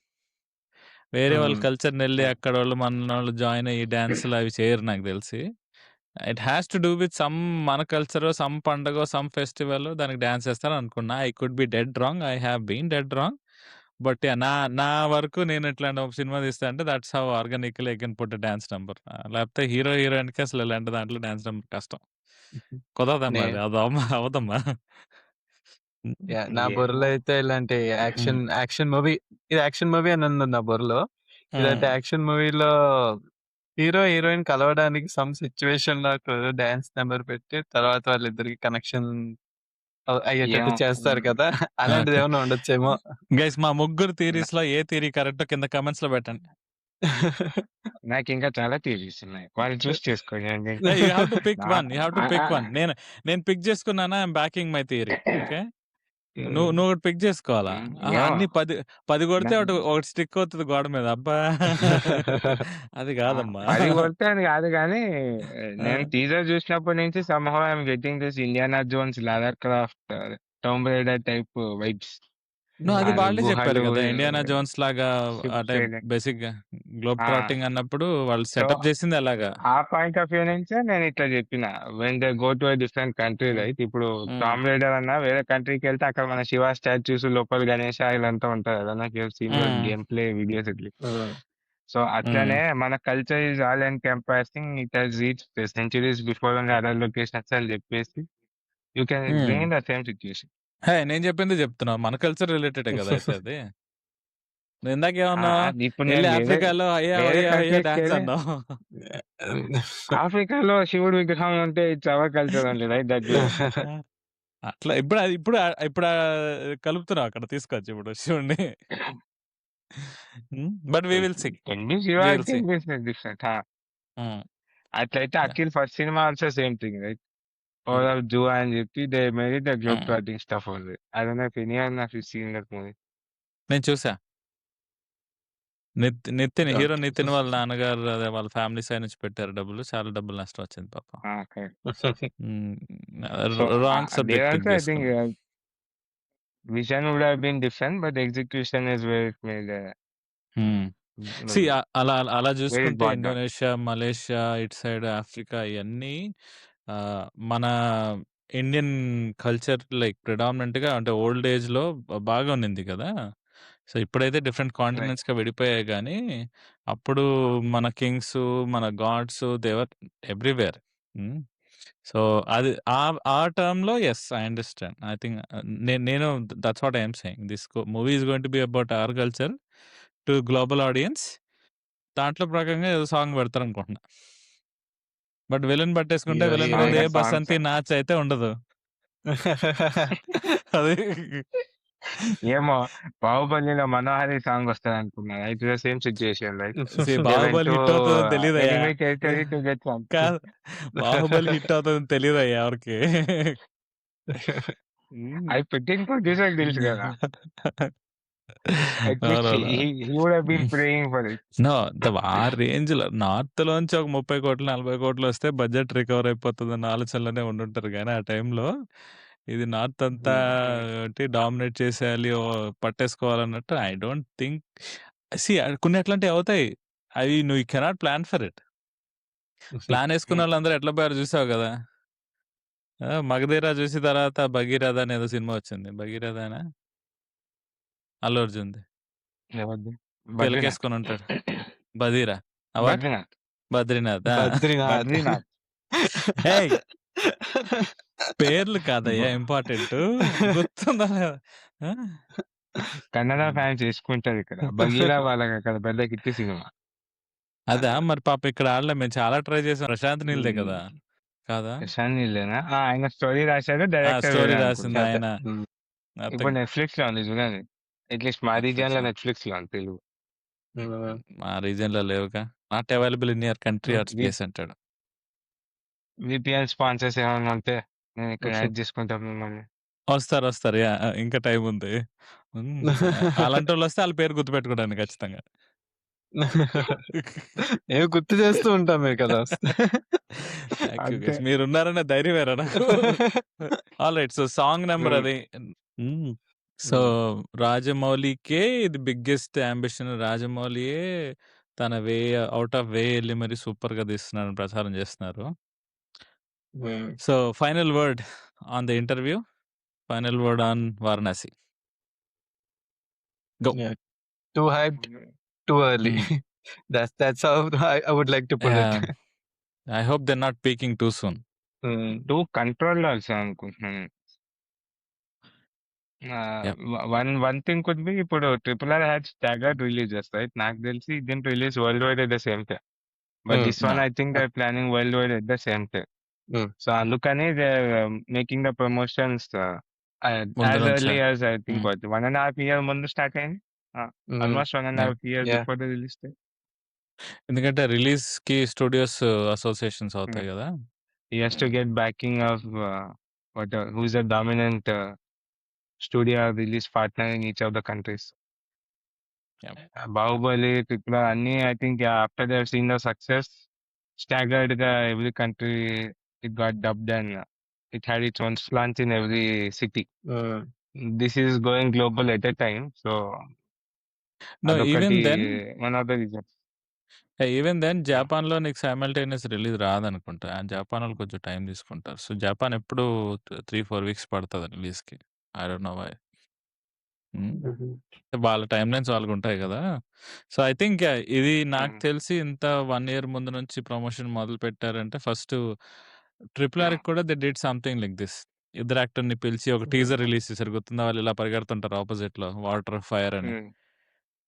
వేరే వాళ్ళ కల్చర్ని వెళ్ళి అక్కడ వాళ్ళు మన వాళ్ళు జాయిన్ అయ్యి డాన్సులు అవి చేయరు నాకు తెలిసి. It has to do with some మన కల్చర్, సమ్ పండగ, సమ్ ఫెస్టివల్ దానికి డాన్స్ చేస్తారు అనుకున్నా. I could be dead wrong, I have been dead wrong. But నా వరకు నేను ఇట్లాంటి ఒక సినిమా తీస్తా అంటే that's how organical I can put dance number. లేకపోతే హీరో హీరోయిన్ కి అసలు ఇలాంటి దాంట్లో డాన్స్ నెంబర్ కష్టం, కుదరదమ్మా. నే- అది అవదమ్మా. నా బుర్రలో అయితే ఇలాంటి యాక్షన్ మూవీ, ఇది యాక్షన్ మూవీ అని ఉంది నా బుర్రలో. ఇలాంటి యాక్షన్ మూవీలో హీరో హీరోయిన్ కలవడానికి సమ్ సిచ్యువేషన్ లో డాన్స్ నెంబర్ పెట్టి తర్వాత వాళ్ళిద్దరికి కనెక్షన్ అయ్యేటట్టు ఏమో. చేస్తారు కదా, అలాంటిది ఏమైనా ఉండొచ్చేమో. గైస్, మా ముగ్గురు థియరీస్ లో ఏ థియరీ కరెక్ట్ కింద కమెంట్స్ లో పెట్టండి. నాకు ఇంకా చాలా థియరీస్ ఉన్నాయి, వాళ్ళు చూస్ చేసుకోండి. You have to pick one, you have to pick one. నేను పిక్ చేసుకున్నానా, I'm backing my theory. Okay, నువ్వు ఒకటి పిక్ చేసుకోవాలా. అన్ని 10 కొడితే ఒకటి స్టిక్ అవుతుంది గోడ మీద. అబ్బా అది కాదమ్మా. అది కొడితే అది కాదు, కానీ నేను టీజర్ చూసినప్పటి నుంచి somehow I'm getting this Indiana Jones, Lara Croft, Tomb Raider type vibes. నువ్వు అది అది వాళ్ళే చెప్పారు గుహలు, కదా, ఇండియానా జోన్స్ లాగా. ships అంటే చేయడం. బేసిక్ గా గ్లోబ్ ఆ. ట్రాటింగ్ అన్నప్పుడు వాళ్ళు సెటప్ చేసింది అలాగా. ఆ పాయింట్ ఆఫ్ వ్యూ నుంచే నేను ఇట్లా చెప్పిన, when they go to different country right. ఇప్పుడు టామ్ రైడర్ అన్న వేరే కంట్రీకి వెళ్తే అక్కడ మన శివ స్టాచ్యూస్, లోపల గణేష్ ఇలాంతా ఉంటాయి కదా, నాకు సీన్ గేమ్ ప్లే వీడియోస్ ఇట్లా. సో అట్లనే మన culture is all encompassing, it has reach centuries before other locations అని చెప్పేసి you can bring in the same situation. Hey, నేను చెప్పింది చెప్తున్నా, మన కల్చర్ రిలేటెడ్ కదా అయితే అది. నువ్వు ఇందాక ఏమన్నా ఇప్పుడు వెళ్ళి నేను ఆఫ్రికాలో అయ్యా వేరే అయ్యా అయ్యా countries డాన్స్ కెళ్ళి- అన్నావు. ఆఫ్రికాలో శివుడు విగ్రహం ఉంటే it's our culture only right. That అట్లా ఇప్పుడు ఇప్పుడు కలుపుతున్నావు అక్కడ తీసుకొచ్చి ఇప్పుడు శివుడిని. But we will see. Shiva We will see. Different. అట్లయితే Akhil first cinema also same thing right. Over zoo అని చెప్పి they made the globe trotting stuff only. I don't know if any of you seen that movie. నేను చూసా. Nitin Yeah. Hero Nitin వాళ్ళ నాన్నగారు అదే వాళ్ళ family side నుంచి పెట్టారు డబ్బులు. చాలా డబ్బులు నష్టం వచ్చింది పాపం. correct. Hmm. So wrong there subject pick also I think చేసుకున్నారు. vision would have been different, but execution is where it made హ్మ్. సీ maybe అలా అలా where it చూసుకుంటే brought down. ఇండోనేషియా, మలేషియా ఇటు సైడ్ ఆఫ్రికా ఇయన్నీ మన Indian culture like ప్రిడామినెంట్‌గా అంటే old ఏజ్‌లో బాగా ఉన్నింది కదా! సో, ఇప్పుడైతే డిఫరెంట్ Right. కాంటినెంట్స్‌గా విడిపోయాయి గానీ, అప్పుడు మన కింగ్సు, మన gods they were everywhere. Hmm. So, అది ఆ టర్మ్‌లో yes I understand. I think నేను that's what I am saying. This movie is going to be about our culture to global audience. దాంట్లో ప్రకంగా ఏదో సాంగ్ పెడతారనుకుంటున్నా. బట్ విలన్ పట్టేసుకుంటే Yeah, villain yeah. మీద ఏ Songs. బసంతి నాచ్ అయితే ఉండదు. అది ఏమో 'బాహుబలిలో' 'మనోహరి' సాంగ్ వస్తదనుకున్నా. It is the same situation right. See they went Baahubali two hit అవుతదని తెలీదయ్యా. Enemy territory to get something. కాదు. బాహుబలి హిట్ అవుతదని తెలీదయ్యా ఎవరికీ. అది పెట్టిన ప్రొడ్యూసర్‌కి తెలుసు కదా! అట్‌లీస్ట్ అవునవును. He would have been praying for it. No ఆ రేంజ్‌లో నార్త్‌లోంచి ఒక 30,00,00,000, 40,00,00,000 వస్తే బడ్జెట్ రికవర్ అయిపోతదన్న ఆలోచనలోనే ఉండుంటారు గానీ, ఆ టైంలో ఇది నార్త్ అంతా అంటే డామినేట్ చేసేయాలి, పట్టేసుకోవాలన్నట్టు ఐ డోంట్ థింక్ సీ కొన్ని అట్లాంటివి అవుతాయి. అవి నువ్వు cannot plan for it. Plan యేసుకున్నోళ్ళందరూ ఎట్లా పోయారో చూసావు గదా! 'మగధీర' చూసి తర్వాత 'భగీరథ' అని ఏదో సినిమా వచ్చింది. 'భగీరథనా'? అల్లు అర్జున్‌ది. ఎవరిది? 'బద్రీనాథ్.' పిలకేసుకొని ఉంటాడు. 'బధీర' వాట్? 'బద్రీనాథ్.' 'బద్రీనాథ్' ఆ! Badrinath. 'బద్రీనాథ్.' ఏయ్! పేర్లు కాదయ్యా ఇంపార్టెంటు. గుర్తుందా లేదా? ఆ! కన్నడ ఫ్యాన్స్ చేసుకుంటారు ఇక్కడ. 'బగీరా' వాళ్ళకక్కడ పెద్ద హిట్ సినిమా. అదా! మరి పాపం ఇక్కడ ఆడలే. మేము చాలా ట్రై చేసాం. ప్రశాంత్ నీల్‌దే కదా! కాదా? ప్రశాంత్ నీళ్ళేనా? ఆయన స్టోరీ రాశారు. ఆ! డైరెక్టర్ స్టోరీ వేరే రాసింది అనుకుంటా. ఆయన. ఇప్పుడు అతను నెట్‌ఫ్లిక్స్‌లో ఉంది చూడండి. అట్‌లీస్ట్ మా రీజియన్‌లో నెట్‌ఫ్లిక్సా? నెట్‌ఫ్లిక్స్‌లో ఉంది తెలుగు. మా రీజియన్‌లో లేవుగా. Not available in your country or space అంటాడు. వీపీఎన్ స్పాన్సర్స్ ఏమన్నా ఉంటే నేను ఇక్కడ యాడ్ చేసుకుంటా మిమ్మల్ని. వస్తారు. యాహ్! ఇంకా టైం ఉంది. అలాంటోళ్ళొస్తే ఆళ్ళ పేరు గుర్తుపెట్టుకుంటాను ఖచ్చితంగా. ఏమో గుర్తు చేస్తూ ఉంటామే కదా! థాంక్ యూ అంతే. గైస్. మీరున్నారనే ధైర్యమేరా నాకు. ఆల్‌రైట్. సో, సాంగ్ నంబర్ హ్మ్. అది. హ్మ్. సో, రాజమౌళికే ఇది బిగ్గెస్ట్ యాంబిషన్. రాజమౌళియే తన ఔట్ ఆఫ్ వే ఎళ్లి మరి సూపర్‌గా తీస్తున్నాడని ప్రచారం చేస్తున్నారు. So, final word on the interview. Final word on Varanasi. Go. Yeah. Too hyped, too early. హ్మ్. That's how I would like to put it. I hope they are not peaking too soon. Too controlled also అనుకుంటున్నాను. Yeah! One thing could be ఇప్పుడు 'triple R' had staggered releases right. నాకు తెలిసి it didn't release worldwide at the same time. But this one no. I think they are planning worldwide at the same time. Mm. So, అందుకని they are making the promotions ముందు as నుంచే. Early as I think హ్మ్. 1.5 year ముందు start అయింది. Almost yeah! 1.5 year Yeah. Before the release date. ఎందుకంటే రిలీజ్‌కి studios associations అవుతాయి గదా! He has to get backing of who's a dominant studio release partner in each of the countries. Yeah! Bahubali, Tripura, అన్నీ I think after they have seen the success, staggered every country it got dubbed and it had its own launch in every city. This is going global at a time, so no అదొకటి even then one of the reasons. జపాన్‌లో నీకు simultaneous release రాదనుకుంటా. జపానోళ్ళు కొంచెం time తీసుకుంటారు. So, Japan ఎప్పుడు 3, 4 weeks పడతది రిలీజ్‌కి. I don't know why. Hmm. వాళ్ళ timelines వాళ్ళకుంటాయి గదా! సో, ఐ థింక్ ఇది నాకు తెలిసి ఇంత 1 ఇయర్ ముందు నుంచి ప్రమోషన్ మొదలుపెట్టారంటే ఫస్టు 'ట్రిపుల్ ఆర్'కి కూడా they did something like this. ఇద్దరు యాక్టర్‌ని పిలిచి ఒక టీజర్ రిలీజ్ చేశారు. గుర్తుందా? వాళ్ళు ఇలా పరిగెడుతుంటారు ఆపోజిట్‌లో వాటర్, ఫైర్ అని.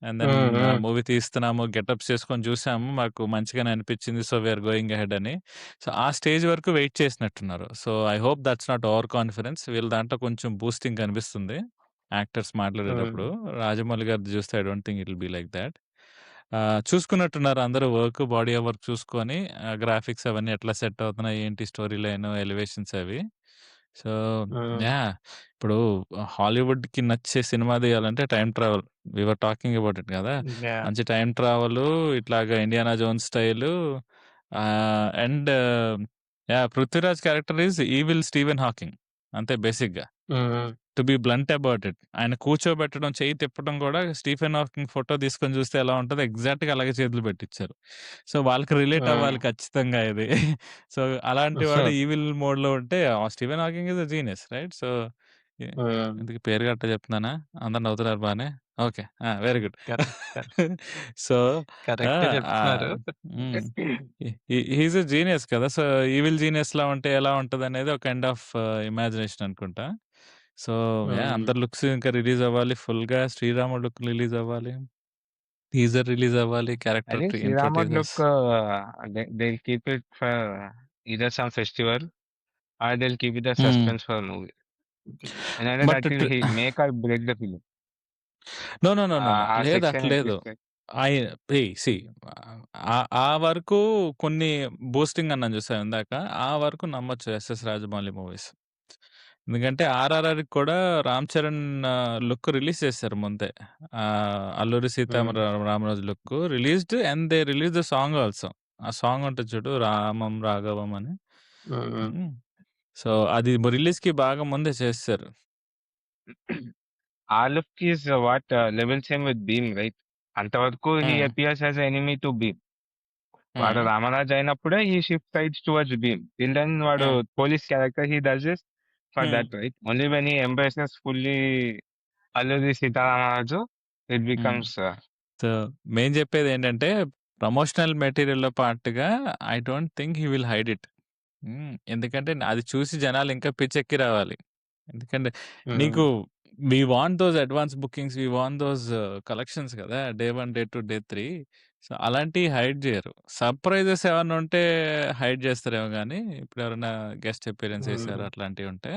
అండ్ దెన్ మూవీ తీస్తున్నాము, గెటప్స్ చేసుకొని చూసాము. మాకు మంచిగానే అనిపించింది. So, we are going ahead అని. సో, ఆ స్టేజ్ వరకు వెయిట్ చేసినట్టున్నారు. So, I hope that's not overconfidence. వీళ్ళ దాంట్లో కొంచెం బూస్టింగ్ కనిపిస్తుంది. యాక్టర్స్ మాట్లాడేటప్పుడు. రాజమౌళి గారిది చూస్తే I don't think it will be like that. చూసుకున్నట్టున్నారు అందరూ బాడీ ఆఫ్ వర్క్ చూసుకొని గ్రాఫిక్స్ అవన్నీ ఎట్లా సెట్ అవుతున్నాయి, ఏంటి స్టోరీ లైన్, ఎలివేషన్స్ అవి. So, hmm. యాహ్! ఇప్పుడు హాలీవుడ్‌కి నచ్చే సినిమా తీయాలంటే time travel. We were talking about it గదా! యాహ్! మంచి టైమ్ ట్రావెలు ఇట్లాగా 'Indiana Jones' style and yeah! 'Prithviraj' character is evil Steven Hawking అంతే బేసిక్‌గా. Hmm. To be blunt about it. ఆయన కూర్చోబెట్టడం, చెయ్యి తిప్పడం కూడా స్టీఫెన్ హాకింగ్ ఫోటో తీసుకొని చూస్తే ఎలా ఉంటదో ఎగ్జాక్ట్‌గా అలాగే చేతులు పెట్టిచ్చారు. సో, వాళ్ళకి రిలేట్ అవ్వాలి హ్మ్. ఖచ్చితంగా ఇది. సో, అలాంటి వాడు ఈవిల్ మోడ్‌లో ఉంటే Stephen Hawking is a genius right? So, a hmm. ఇంతకీ పేరు గట్టా చెప్తున్నానా? అందరూ నవ్వుతున్నారు బానే. Okay. Very good. Correct. Correct. So, ఆ! కరెక్టే చెప్తున్నారు. Hmm. He is a genius కదా! సో, ఈవిల్ జీనియస్‌లా ఉంటే ఎలా ఉంటదనేది ఒక కైండ్ ఆఫ్ ఇమాజినేషన్ అనుకుంటా. So, yeah! హ్మ్. అందరి లుక్స్ ఇంకా రిలీజ్ అవ్వాలి. ఫుల్‌గా 'శ్రీరాముడు' లుక్ రిలీజ్ అవ్వాలి. టీజర్ రిలీజ్ అవ్వాలి. I character think intro Sriramud look, teasers. they'll keep it for either some festival or they'll keep it a హ్మ్. suspense for a movie. And then but that will make or break the film. No. No. No. No. No. ఆ లేదు section అట్లేదు. At least see ఆ వరకు కొన్ని boosting అన్నాను చూసావా ఇందాక. ఆ వరకు నమ్మొచ్చు 'ఎస్ఎస్ రాజమౌళి' మూవీస్. ఎందుకంటే 'ఆర్ఆర్ఆర్‌కి' కూడా 'రామ్ చరణ్' లుక్ రిలీజ్ చేశారు ముందే. 'అల్లూరి హ్మ్. Ramaraju' look released and they release the song also. ఆ సాంగ్ ఉంటది చూడు 'రామం రాఘవం' అని. హ్మ్. హ్మ్. సో, అది రిలీజ్‌కి బాగా ముందే చేసేసారు. ఆ look is what level same with Bheem right? అంతవరకు he hmm. Appears as enemy to Bheem. వాడు హ్మ్. రామరాజు అయినప్పుడే he shift sides towards Bheem. Till then వాడు hmm. Police character he does this for hmm. That right? Only when he embraces fully Alluri Sitaramaraju it hmm. Becomes so, మేము జెప్పేదేంటంటే, promotional మెటీరియల్‌లో పార్ట్‌గా I don't think he will hide it. ఎందుకంటే అది చూసి జనాలు ఇంకా పిచ్చెక్కి రావాలి. ఎందుకంటే హ్మ్. నీకు we want those advance bookings, we want those collections కదా! Day 1, day 2, day 3. సో, అలాంటియి హైడ్ జేయరు. సర్ప్రైజెస్ ఏమన్నా ఉంటే హైడ్ జేస్తారేమో గానీ, ఇప్పుడెవరైనా గెస్ట్ అపియరెన్స్ హ్మ్. చేశారు అట్లాంటివుంటే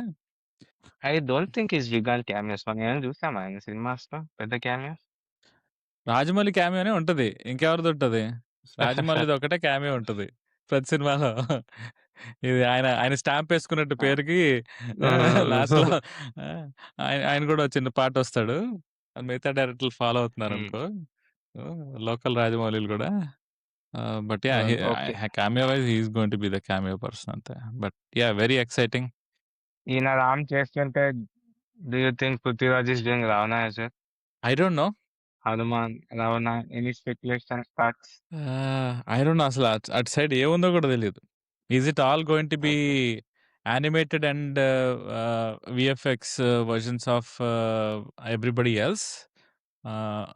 I don't think his big on cameos. మనం ఏమైనా చూసామా ఆయన సినిమాస్‌లో పెద్ద క్యామియోస్? రాజమౌళి క్యామియోనే ఉంటది. ఇంకెవరిదుంటది? రాజమౌళిది ఒకటే క్యామియో ఉంటది. ప్రతి సినిమాలో. ఇది ఆయన స్టాంపేసుకున్నట్టు పేరుకి లాస్ట్‌లో హ్మ్. ఆ! ఆయన గూడా చిన్న పాటొస్తాడు. మిగతా డైరెక్టర్లు ఫాలో హ్మ్. అవుతున్నారనుకో. లోకల్ రాజమౌళిలు గూడా. But yeah! Okay. Cameo wise he is going to be the cameo person అంతే. But yeah! Very exciting. ఈయన రామ్ చేస్తుంటే do you think 'Prithviraj' is doing 'Ravana' as well? I don't know. 'Hanuman', 'Ravana' any speculation thoughts? I don't know అసల అటు side ఏముందో గూడా తెలీదు. Is it all going to be okay. Animated and VFX versions of everybody else?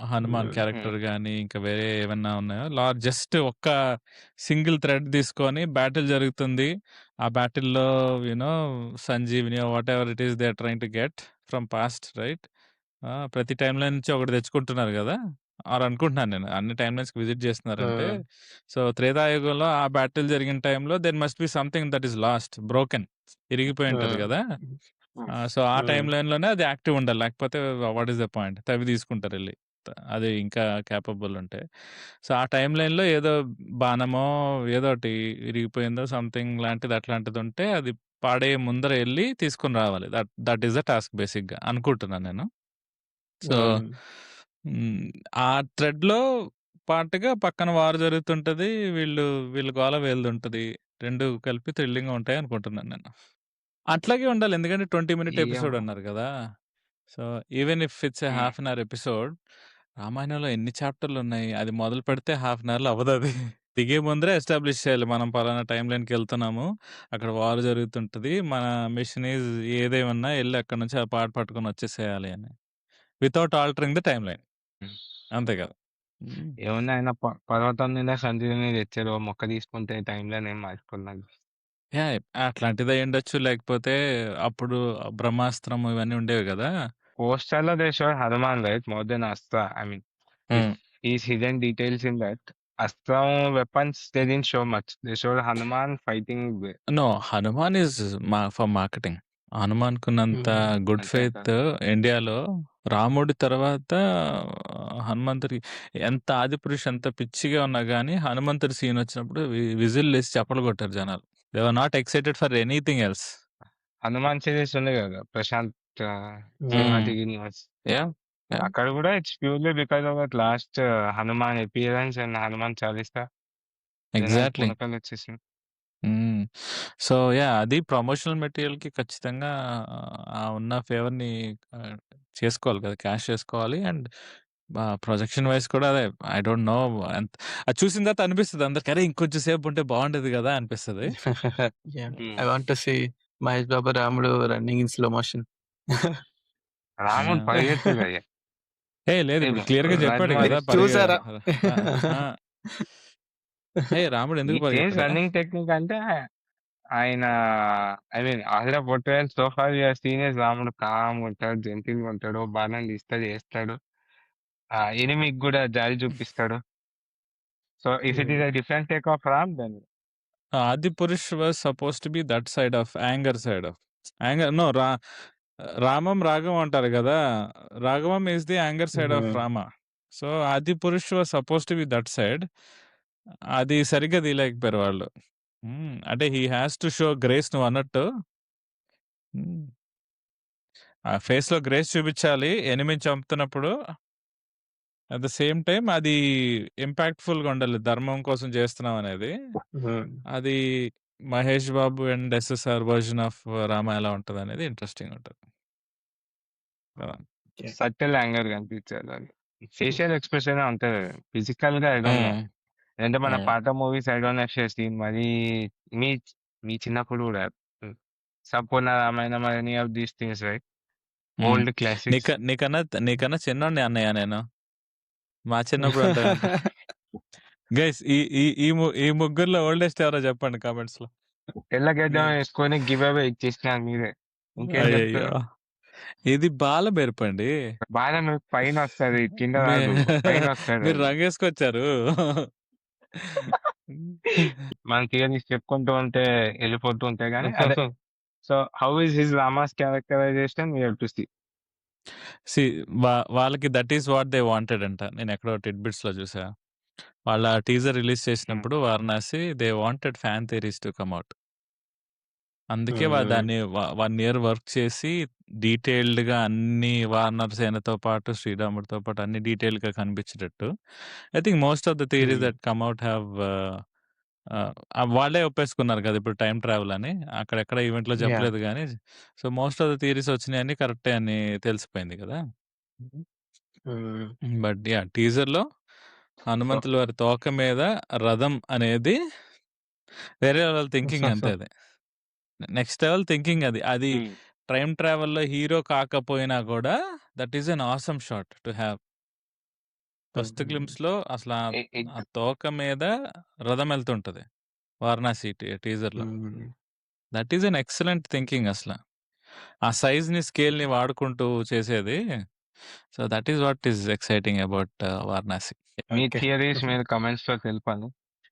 Hanuman hmm. Hmm. Character గాని, ఇంకా వేరే ఏమన్నా ఉన్నాయా? జస్ట్ ఒక్క సింగిల్ థ్రెడ్ తీసుకొని బ్యాటిల్ జరుగుతుంది. ఆ బ్యాటిల్‌లో Sanjeevini whatever it is they are trying to get from past right? ప్రతి టైమ్‌లైన్ నుంచి ఒకటి తెచ్చుకుంటున్నారు గదా! ఆర్ అనుకుంటున్నాను నేను. అన్ని టైమ్‌లైన్స్‌కి విజిట్ చేస్తున్నారంటే, హ్మ్. సో, త్రేతాయుగంలో ఆ బ్యాటిల్ జరిగిన టైమ్‌లో there must be something that is lost, broken. ఇరిగిపోయి ఉంటది హ్మ్. గదా! సో, ఆ హ్మ్. టైమ్‌లైన్‌లోనే అది యాక్టివ్ ఉండాలి. లేకపోతే వాట్ ఈస్ ద పాయింట్? తవ్వి తీసుకుంటారెళ్లి. అది ఇంకా కేపబుల్ ఉంటే. సో, ఆ టైమ్‌లైన్‌లో ఏదో బాణమో ఏదోటి ఇరిగిపోయిందో సంథింగ్ లాంటిది అట్లాంటిదుంటే అది పాడయ్యే ముందర ఎళ్లి తీసుకొని రావాలి. That that is the task బేసిక్‌గా అనుకుంటున్నాను నేను. సో, హ్మ్. హ్మ్. ఆ థ్రెడ్‌లో పార్ట్‌గా పక్కన వార్ జరుగుతుంటది. వీళ్ళ గోల వీళ్ళదుంటది. 2 కలిపి థ్రిల్లింగ్‌గా ఉంటాయనుకుంటున్నాను నేను. అట్లాగే ఉండాలి. ఎందుకంటే 20 మినిట్ ఎపిసోడ్ ఏమో! అన్నారు గదా! So, even if it's a hmm. Half an our episode, రామాయణంలో ఎన్ని చాప్టర్‌లున్నాయి. అది మొదలుపెడితే హాఫ్ అన్ అవర్‌లో అవ్వదది. దిగే ముందరే ఎస్టాబ్లిష్ చేయాలి. మనం పలానా టైమ్‌లైన్‌కెళ్తున్నాము. అక్కడ వార్ జరుగుతుంటది. మన మిషన్ ఏదేమన్నా ఎళ్లి అక్కడి నుంచి ఆ పాట పట్టుకొని వచ్చేసేయాలి అని. Without altering the timeline. హ్మ్. అంతే కదా! హ్మ్. ఏముంది ఆయన పర్వతం మీద సంజీవిని తెచ్చారు. ఓ మొక్క తీసుకుంటే టైమ్‌లైన్ ఏం మారిపోదు. యాహ్! అట్లాంటిదయ్యుండొచ్చు. లేకపోతే అప్పుడు బ్రహ్మాస్త్రం ఇవన్నీ ఉండేవి గదా! పోస్టర్‌లో they showed Hanuman right more than astra. I mean if hmm. Is hidden details in that. అస్త్రం weapons they didn't show much. They showed Hanuman fighting no. Hanuman is for marketing. హనుమాన్‌కున్నంత హ్మ్. గుడ్ అంతే ఫెయిత్ అంటారా? ఇండియాలో రాముడి తర్వాత హనుమంతుడికి ఎంత ఆదిపురుష్ ఎంత పిచ్చిగా ఉన్నా గాని, హనుమంతుడి సీనొచ్చినప్పుడు విజిల్లేసి చప్పట్లు కొట్టారు జనాలు. They were not excited for anything else. Hanuman series ఉంది కదా Prashanth cinematic universe. Yeah. Yeah. అక్కడ కూడా it's purely because of that last Hanuman appearance and Hanuman Chalisa జనానికి ఎగ్జాక్ట్లీ. పునకలు వచ్చేసింది. సో అది ప్రమోషనల్ మెటీరియల్‌కి ఖచ్చితంగా ఉన్న ఫేవర్‌ని చేసుకోవాలి కదా! క్యాష్ చేసుకోవాలి. అండ్ ప్రొజెక్షన్ వైస్ కూడా అదే ఐ డోంట్ నో అది చూసిన తర్వాత అనిపిస్తది అందరికి. అరే! ఇంకొంచెం సేపు ఉంటే బాగుండేది కదా! అనిపిస్తది. I want to see Mahesh Babu Ramudu running in slow motion. రాముడు పరిగెత్తడు అయ్యా. లేదు ఇప్పుడు క్లియర్‌గా చెప్పాడు కదా! చూసారా? రాముడు ఎందుకు చేంజ్ పరిగెత్తడా? రన్నింగ్ టెక్నిక్ అంటే ఆయన I mean already portrayal so far we have seen is Ramudu కామ్‌గా ఉంటాడు, జెంటిల్‌గా ఉంటాడు, బాణం తీస్తాడు, చేస్తాడు. ఎనిమికి కూడా జాలి చూపిస్తాడు. So if it is a different take of Ram then Adipurush was supposed to be that side of anger. No, Ramam Raghavam అంటారు కదా! Raghavam is the anger side of Rama. So Adipurush was supposed to be that side. అది సరిగ్గా తీయలేకపోయారు వాళ్ళు. అంటే he has to show grace నువ్వన్నట్టు. ఆ ఫేస్‌లో గ్రేస్ చూపించాలి ఎనిమిని చంపుతున్నప్పుడు. అట్ ద సేమ్ టైమ్ అది ఇంపాక్ట్‌ఫుల్‌గా ఉండాలి. ధర్మం కోసం చేస్తున్నాం అనేది. అది Mahesh Babu and SSR version of Rama ఎలా ఉంటదనేది ఇంట్రెస్టింగ్ ఉంటది. కదా! సటిల్ యాంగర్ కనిపించాలి అది. ఫేషియల్ ఎక్స్‌ప్రెషన్ ఉంటది. ఫిజికల్‌గా ఐ డోంట్ నో. అంటే మన పాత movies I don't have seen మరి మీ మీ చిన్నప్పుడు కూడా సంపూర్ణ Ramayanam any of these things right? Old classics. నీకన్నా చిన్నోడిని అన్నయ్య నేను. మా చిన్నప్పుడు అంతే. గైస్ ఈ ముగ్గురులో ఓల్డెస్ట్ ఎవరో చెప్పండి కామెంట్స్‌లో. తెల్ల గడ్డం వేసుకొని గివ్ అవే ఇచ్చేసినారు మీరే. ఇంకేం చెప్తారు? అయ్యయ్యో! ఇది బాల మెరుపండి. బాగా పైన వస్తది. కింద రాదు. పైన వస్తది. మీరు రంగేసుకొచ్చారు. మన థియరీస్ చెప్పుకుంటూ ఉంటే వెళ్ళిపోతూ ఉంటాయి గానీ అదే. So how is his Rama's characterisation we have to see. వాళ్ళకి that is what they wanted అంట. నేను ఎక్కడో టిడ్‌బిట్స్‌లో చూసా. వాళ్ళ టీజర్ రిలీజ్ చేసినప్పుడు Varanasi they wanted fan theories to come out. అందుకే దాన్ని 1 ఇయర్ వర్క్ చేసి డీటెయిల్డ్‌గా అన్ని వార్నర్ సేనతో పాటు, శ్రీరాముడితో పాటు అన్ని డీటెయిల్డ్‌గా కనిపించేటట్టు. I think most of the theories that come out have వాళ్ళే ఒప్పేసుకున్నారు కదా! ఇప్పుడు టైమ్ ట్రావెల్ అని. అక్కడెక్కడ ఈవెంట్‌లో చెప్పలేదు గానీ, so most of the theories వచ్చినాయన్నీ కరెక్టే అని తెలిసిపోయింది కదా! బట్ టీజర్‌లో హనుమంతుల వారి తోక మీద రథం అనేది వేరే లెవెల్ థింకింగ్ అంతే అది. నెక్స్ట్ లెవెల్ థింకింగ్ అది. అది టైమ్ ట్రావెల్‌లో హీరో కాకపోయినా కూడా that is an awesome shot to have. First గ్లింప్స్‌లో అసలా ఆ తోక మీద రథం ఎళ్తుంటది. వారణాసి టీజర్‌లో. That is an excellent thinking అసల. ఆ సైజ్‌ని, స్కేల్‌ని వాడుకుంటూ చేసేది. So that is what is exciting about Varanasi. మీ థియరీస్ మీరు కమెంట్స్‌లో తెలపాలి.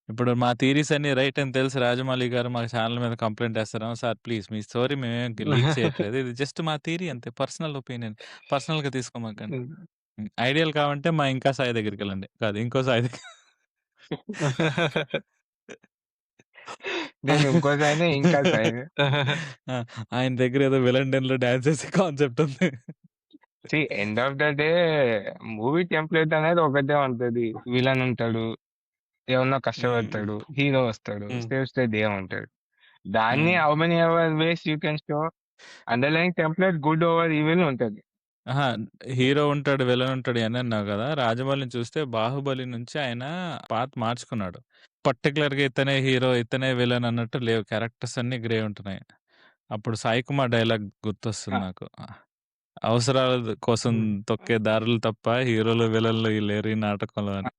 ఇప్పుడు మా థియరీస్ అన్ని రైట్ అని తెలిసి రాజమౌళి గారు మా ఛానల్ మీద కంప్లెయింట్ చేస్తారు. సార్ ప్లీజ్ మీ స్టోరీ మేమేం లీక్ చేయట్లేదు. ఇది జస్ట్ మా థియరీ అంతే. Personal opinion. పర్సనల్‌గా తీసుకోమాకండి. ఐడియల్ కావంటే మా ఇంకా సాయి దగ్గరికెళ్ళండి. కాదు ఇంకో సాయి దగ్గర. నేను ఇంకో సాయినే ఇంకా సాయి. ఆయన దగ్గర ఏదో విలన్ డెన్‌లో డాన్స్ చేసే కాన్సెప్ట్ ఉంది. See end of the day movie template అనేది ఒకటే ఉంటది. విలన్ ఉంటాడు. ఏమన్నా కష్టపడతాడు. హీరో వస్తాడు. సేవ్స్ ద డే ఉంటాడు. దాన్ని how many ways you can show underlying template good over evil ఉంటది. హీరో ఉంటాడు, విలన్ ఉంటాడు ఇయన్నీ అన్నావు కదా! రాజమౌళిని చూస్తే 'బాహుబలి' నుంచి ఆయన పాత్ మార్చుకున్నాడు. పర్టిక్యులర్‌గా ఇతనే హీరో, ఇతనే విలన్ అన్నట్టు లేవు. క్యారెక్టర్స్ అన్నీ గ్రే ఉంటున్నాయి. అప్పుడు సాయి కుమార్ డైలాగ్ గుర్తొస్తుంది నాకు. అవసరాల కోసం తొక్కే దారులు తప్ప హీరోలు, విలన్లు లేరు ఈ నాటకంలో అని.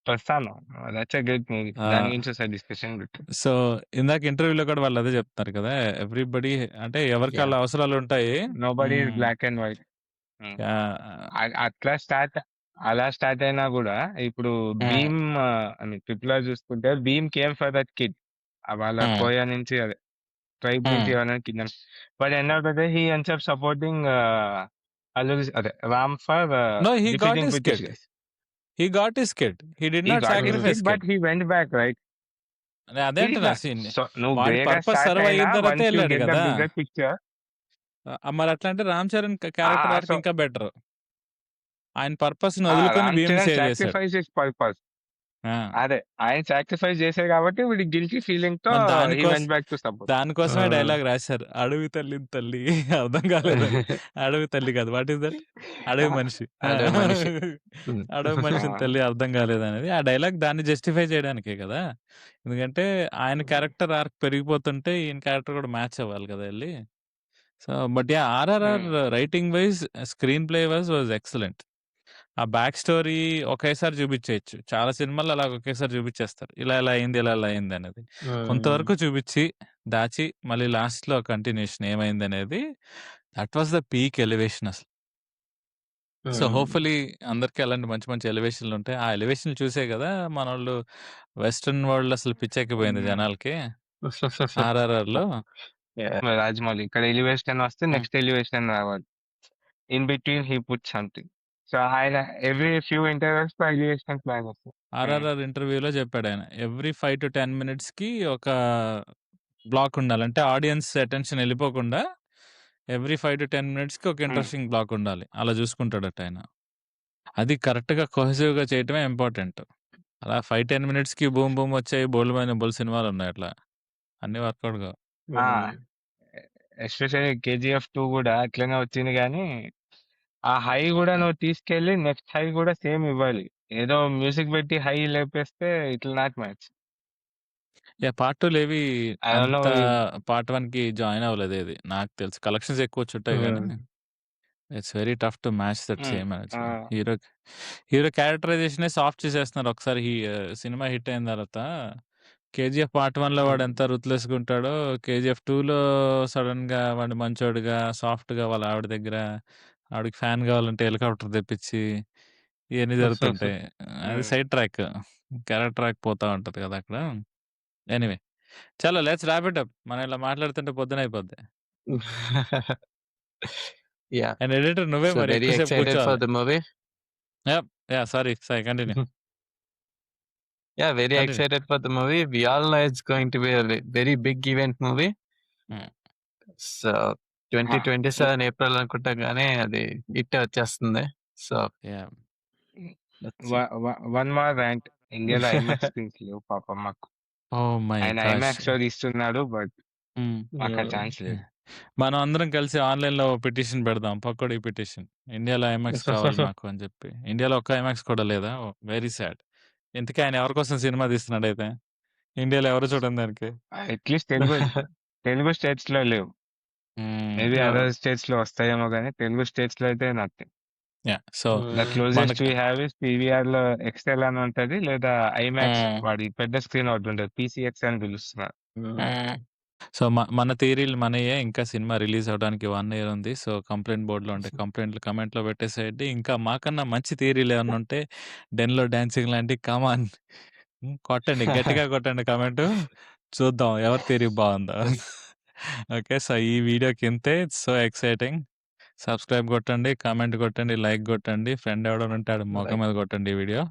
వస్తాను. That's a great movie. దాని గురించి ఒకసారి డిస్కషన్ పెట్టు. సో ఇందాక ఇంటర్వ్యూలో కూడా వాళ్ళు అదే చెప్తున్నారు కదా! ఎవ్రీబడీ అంటే ఎవరికి వాళ్ళ అవసరాలు ఉంటాయి. Nobody is black and white. అలా స్టార్ట్ అయినా కూడా ఇప్పుడు భీమ్ ఐ మీన్ ట్రిపుల్ చూసుకుంటే Bheem came for that kid. వాళ్ళ కోయా నుంచి అదే ట్రైబ్ నుంచి ఎవరైనా kidnap. But end of the day he ends up supporting అదే Ram for No, he got defeating his British kid. Guys. He got his kid. He did not sacrifice but kid. He went back right. అదేంటన్నా scene. So నువ్వు వాడి గ్రేగా purpose start serve అయినా అయిన తర్వాత once you వెళ్ళాడు get the కదా! Bigger picture మరి అట్లా అంటే 'Ram Charan' character arc so ఇంకా బెటర్. ఆయన పర్పస్‌ని వదులుకొని రామ్ భీమ్‌ని చరణ్ సేవ్ చేసాడు. Sacrifice his purpose. ఆ! అదే ఆయన సాక్రిఫైస్ చేశారు కాబట్టి వీడికి గిల్టీ ఫీలింగ్‌తో మరి హి వెంట్ బ్యాక్ టు సపోర్ట్. దానికోసమే డైలాగ్ రాశారు. అడవి తల్లిని తల్లి అర్థం కాలేదని. అడవి తల్లి కాదు. What is that? అడవి మనిషి. అడవి మనిషి. అడవి మనిషిని తల్లి అర్థం కాలేదనేది. ఆ డైలాగ్ దాన్ని జస్టిఫై చేయడానికే కదా! ఎందుకంటే ఆయన క్యారెక్టర్ ఆర్క్ పెరిగిపోతుంటే ఈయన క్యారెక్టర్ కూడా మ్యాచ్ అవ్వాలి కదా ఎళ్లి. So but yeah! 'RRR' writing wise, screenplay was excellent. ఆ బ్యాక్ స్టోరీ ఒకేసారి చూపించేయొచ్చు. చాలా సినిమాల్లో అలాగ ఒకేసారి చూపించేస్తారు. ఇలా ఇలా అయింది, ఇలా ఇలా అయింది అనేది. కొంతవరకు చూపించి, దాచి మళ్ళీ లాస్ట్‌లో కంటిన్యూషన్ ఏమైందనేది that was the peak elevation అసలు. సో హోప్‌ఫుల్లీ అందరికి అలాంటి మంచి మంచి ఎలివేషన్‌లు ఉంటాయి. ఆ ఎలివేషన్‌లు చూసే కదా మనోళ్ళు వెస్టర్న్ వరల్డ్ అసలు పిచ్చెక్కిపోయింది జనాలకి. 'ఆర్ఆర్ఆర్‌లో' రాజమౌళి ఇక్కడ ఎలివేషన్ వస్తే నెక్స్ట్ ఎలివేషన్ రావాలి. In between he put something. So ఆయన every few intervals elevation plan చేస్తారు. 'ఆర్ఆర్ఆర్' ఇంటర్వ్యూలో చెప్పాడాయన. ఎవ్రీ 5 to 10 మినిట్స్‌కి ఒక బ్లాక్ ఉండాలి. అంటే ఆడియన్స్ అటెన్షన్ ఎళ్ళిపోకుండా ఎవ్రీ 5 to 10 మినిట్స్‌కి ఒక ఇంట్రెస్టింగ్ బ్లాక్ ఉండాలి. అలా చూసుకుంటాడట ఆయన. అది కరెక్ట్‌గా కోహెసివ్‌గా చేయటమే ఇంపార్టెంట్. అలా 5, 10 మినిట్స్‌కి బూమ్ బూమ్ వచ్చాయి. బోలెడమైన సినిమాలున్నాయి అట్లా. అన్నీ వర్కౌట్ కావు. ఎస్పెషల్లీ 'కేజీఎఫ్ 2' కూడా అట్లనే వచ్చింది గానీ, ఆ హై కూడా నువ్వు తీసుకెళ్ళి నెక్స్ట్ హై కూడా సేమ్ ఇవ్వాలి. ఏదో మ్యూజిక్ పెట్టి హై లేపేస్తే it will not match. Yeah! Part 2లేవి ఐ డోంట్ నో. అంత పార్ట్ 1కి జాయిన్ అవ్వలేదు ఏది. నాకు తెలిసి కలెక్షన్స్ ఎక్కువ వచ్చుంటాయి గానీ it's very tough to match that same actually. Hero క్యారెక్టరైజేషనే సాఫ్ట్ చేసేస్తున్నారు. ఒకసారి సినిమా హిట్ అయిన తర్వాత 'కేజీఎఫ్ పార్ట్ 1లో వాడు ఎంత రూత్‌లెస్‌గా ఉంటాడో 'కేజీఎఫ్ 2లో సడెన్‌గా వాడు మంచోడుగా, సాఫ్ట్‌గా వాళ్ళ ఆవిడ దగ్గర ఆవిడకి ఫ్యాన్ కావాలంటే హెలికాప్టర్ తెప్పించి ఇయన్నీ జరుగుతుంటాయి. అది సైడ్ ట్రాక్. క్యారెక్టర్ ట్రాక్ పోతా ఉంటది కదా అక్కడ. ఎనీవే చలో లెట్స్ ర్యాప్ ఇట్ అప్. మనం ఇలా మాట్లాడుతుంటే పొద్దునయిపోద్ది. Yeah. అండ్ ఎడిటర్ నువ్వే So మరి very ఎక్కువ సేపు excited for కూర్చోవాలి. the movie. Yeah! Sorry continue. Yeah, very Continue. excited for the movie. We all know it's going to be a very big event movie. Hmm. So 2027 April అనుకుంటా గానీ అది hit వచ్చేస్తుంది. So yeah! One more rant. ఇండియాలో IMAX screens లేవు పాపం మాకు. Oh my ఆయన gosh! ఐమాక్స్‌లో తీస్తున్నాడు. బట్ హ్మ్. మాకు ఆ ఛాన్స్ లేదు. మనం అందరం కలిసి ఆన్‌లైన్‌లో పిటిషన్ పెడదాం. పకోడీ పిటిషన్. ఇండియాలో ఐమాక్స్ కావాలి మాకు అని చెప్పి. ఇండియాలో ఒక్క ఐమాక్స్ కూడా లేదా? Very sad. ఇంతకీ ఆయన ఎవరి కోసం సినిమా తీస్తున్నాడైతే? ఇండియాలో ఎవరు చూడని దానికి. అట్‌లీస్ట్ తెలుగు స్టేట్స్‌లో లేవు. మేబీ అదర్ స్టేట్స్‌లో వస్తాయేమో గానీ తెలుగు స్టేట్స్‌లో అయితే nothing. Yeah! So the closest మనకి వి హావ్ ఇస్ పీవీఆర్‌లో ఎక్స్‌ఎల్ అని ఉంటది. లేదా ఐమాక్స్ వాడి పెద్ద స్క్రీన్ ఒకటి ఉంటది. పీసీఎక్స్ అని పిలుస్తున్నారు. సో మన థియరీలు మనయే. ఇంకా సినిమా రిలీజ్ అవ్వడానికి 1 ఇయర్ ఉంది. సో కంప్లెయింట్ బోర్డ్‌లో ఉంటే కంప్లెయింట్‌లు కామెంట్‌లో పెట్టేసేయండి. ఇంకా మాకన్నా మంచి థియరీలు ఏమన్నా ఉంటే డెన్‌లో డాన్సింగ్ లాంటి కమ్ ఆన్ కొట్టండి. గట్టిగా కొట్టండి కామెంటు. చూద్దాం ఎవరి థియరీ బావుందో. ఓకే. సో ఈ వీడియోకి ఇంతే. It's so exciting. సబ్స్క్రైబ్ కొట్టండి, కామెంట్ కొట్టండి, లైక్ కొట్టండి. ఫ్రెండ్ ఎవడైనా ఉంటే ఆడి మొఖం మీద కొట్టండి ఈ వీడియో.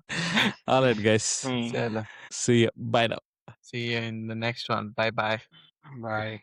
All right guys. చలో see you. Bye now. see you in the next one. Bye bye. Bye.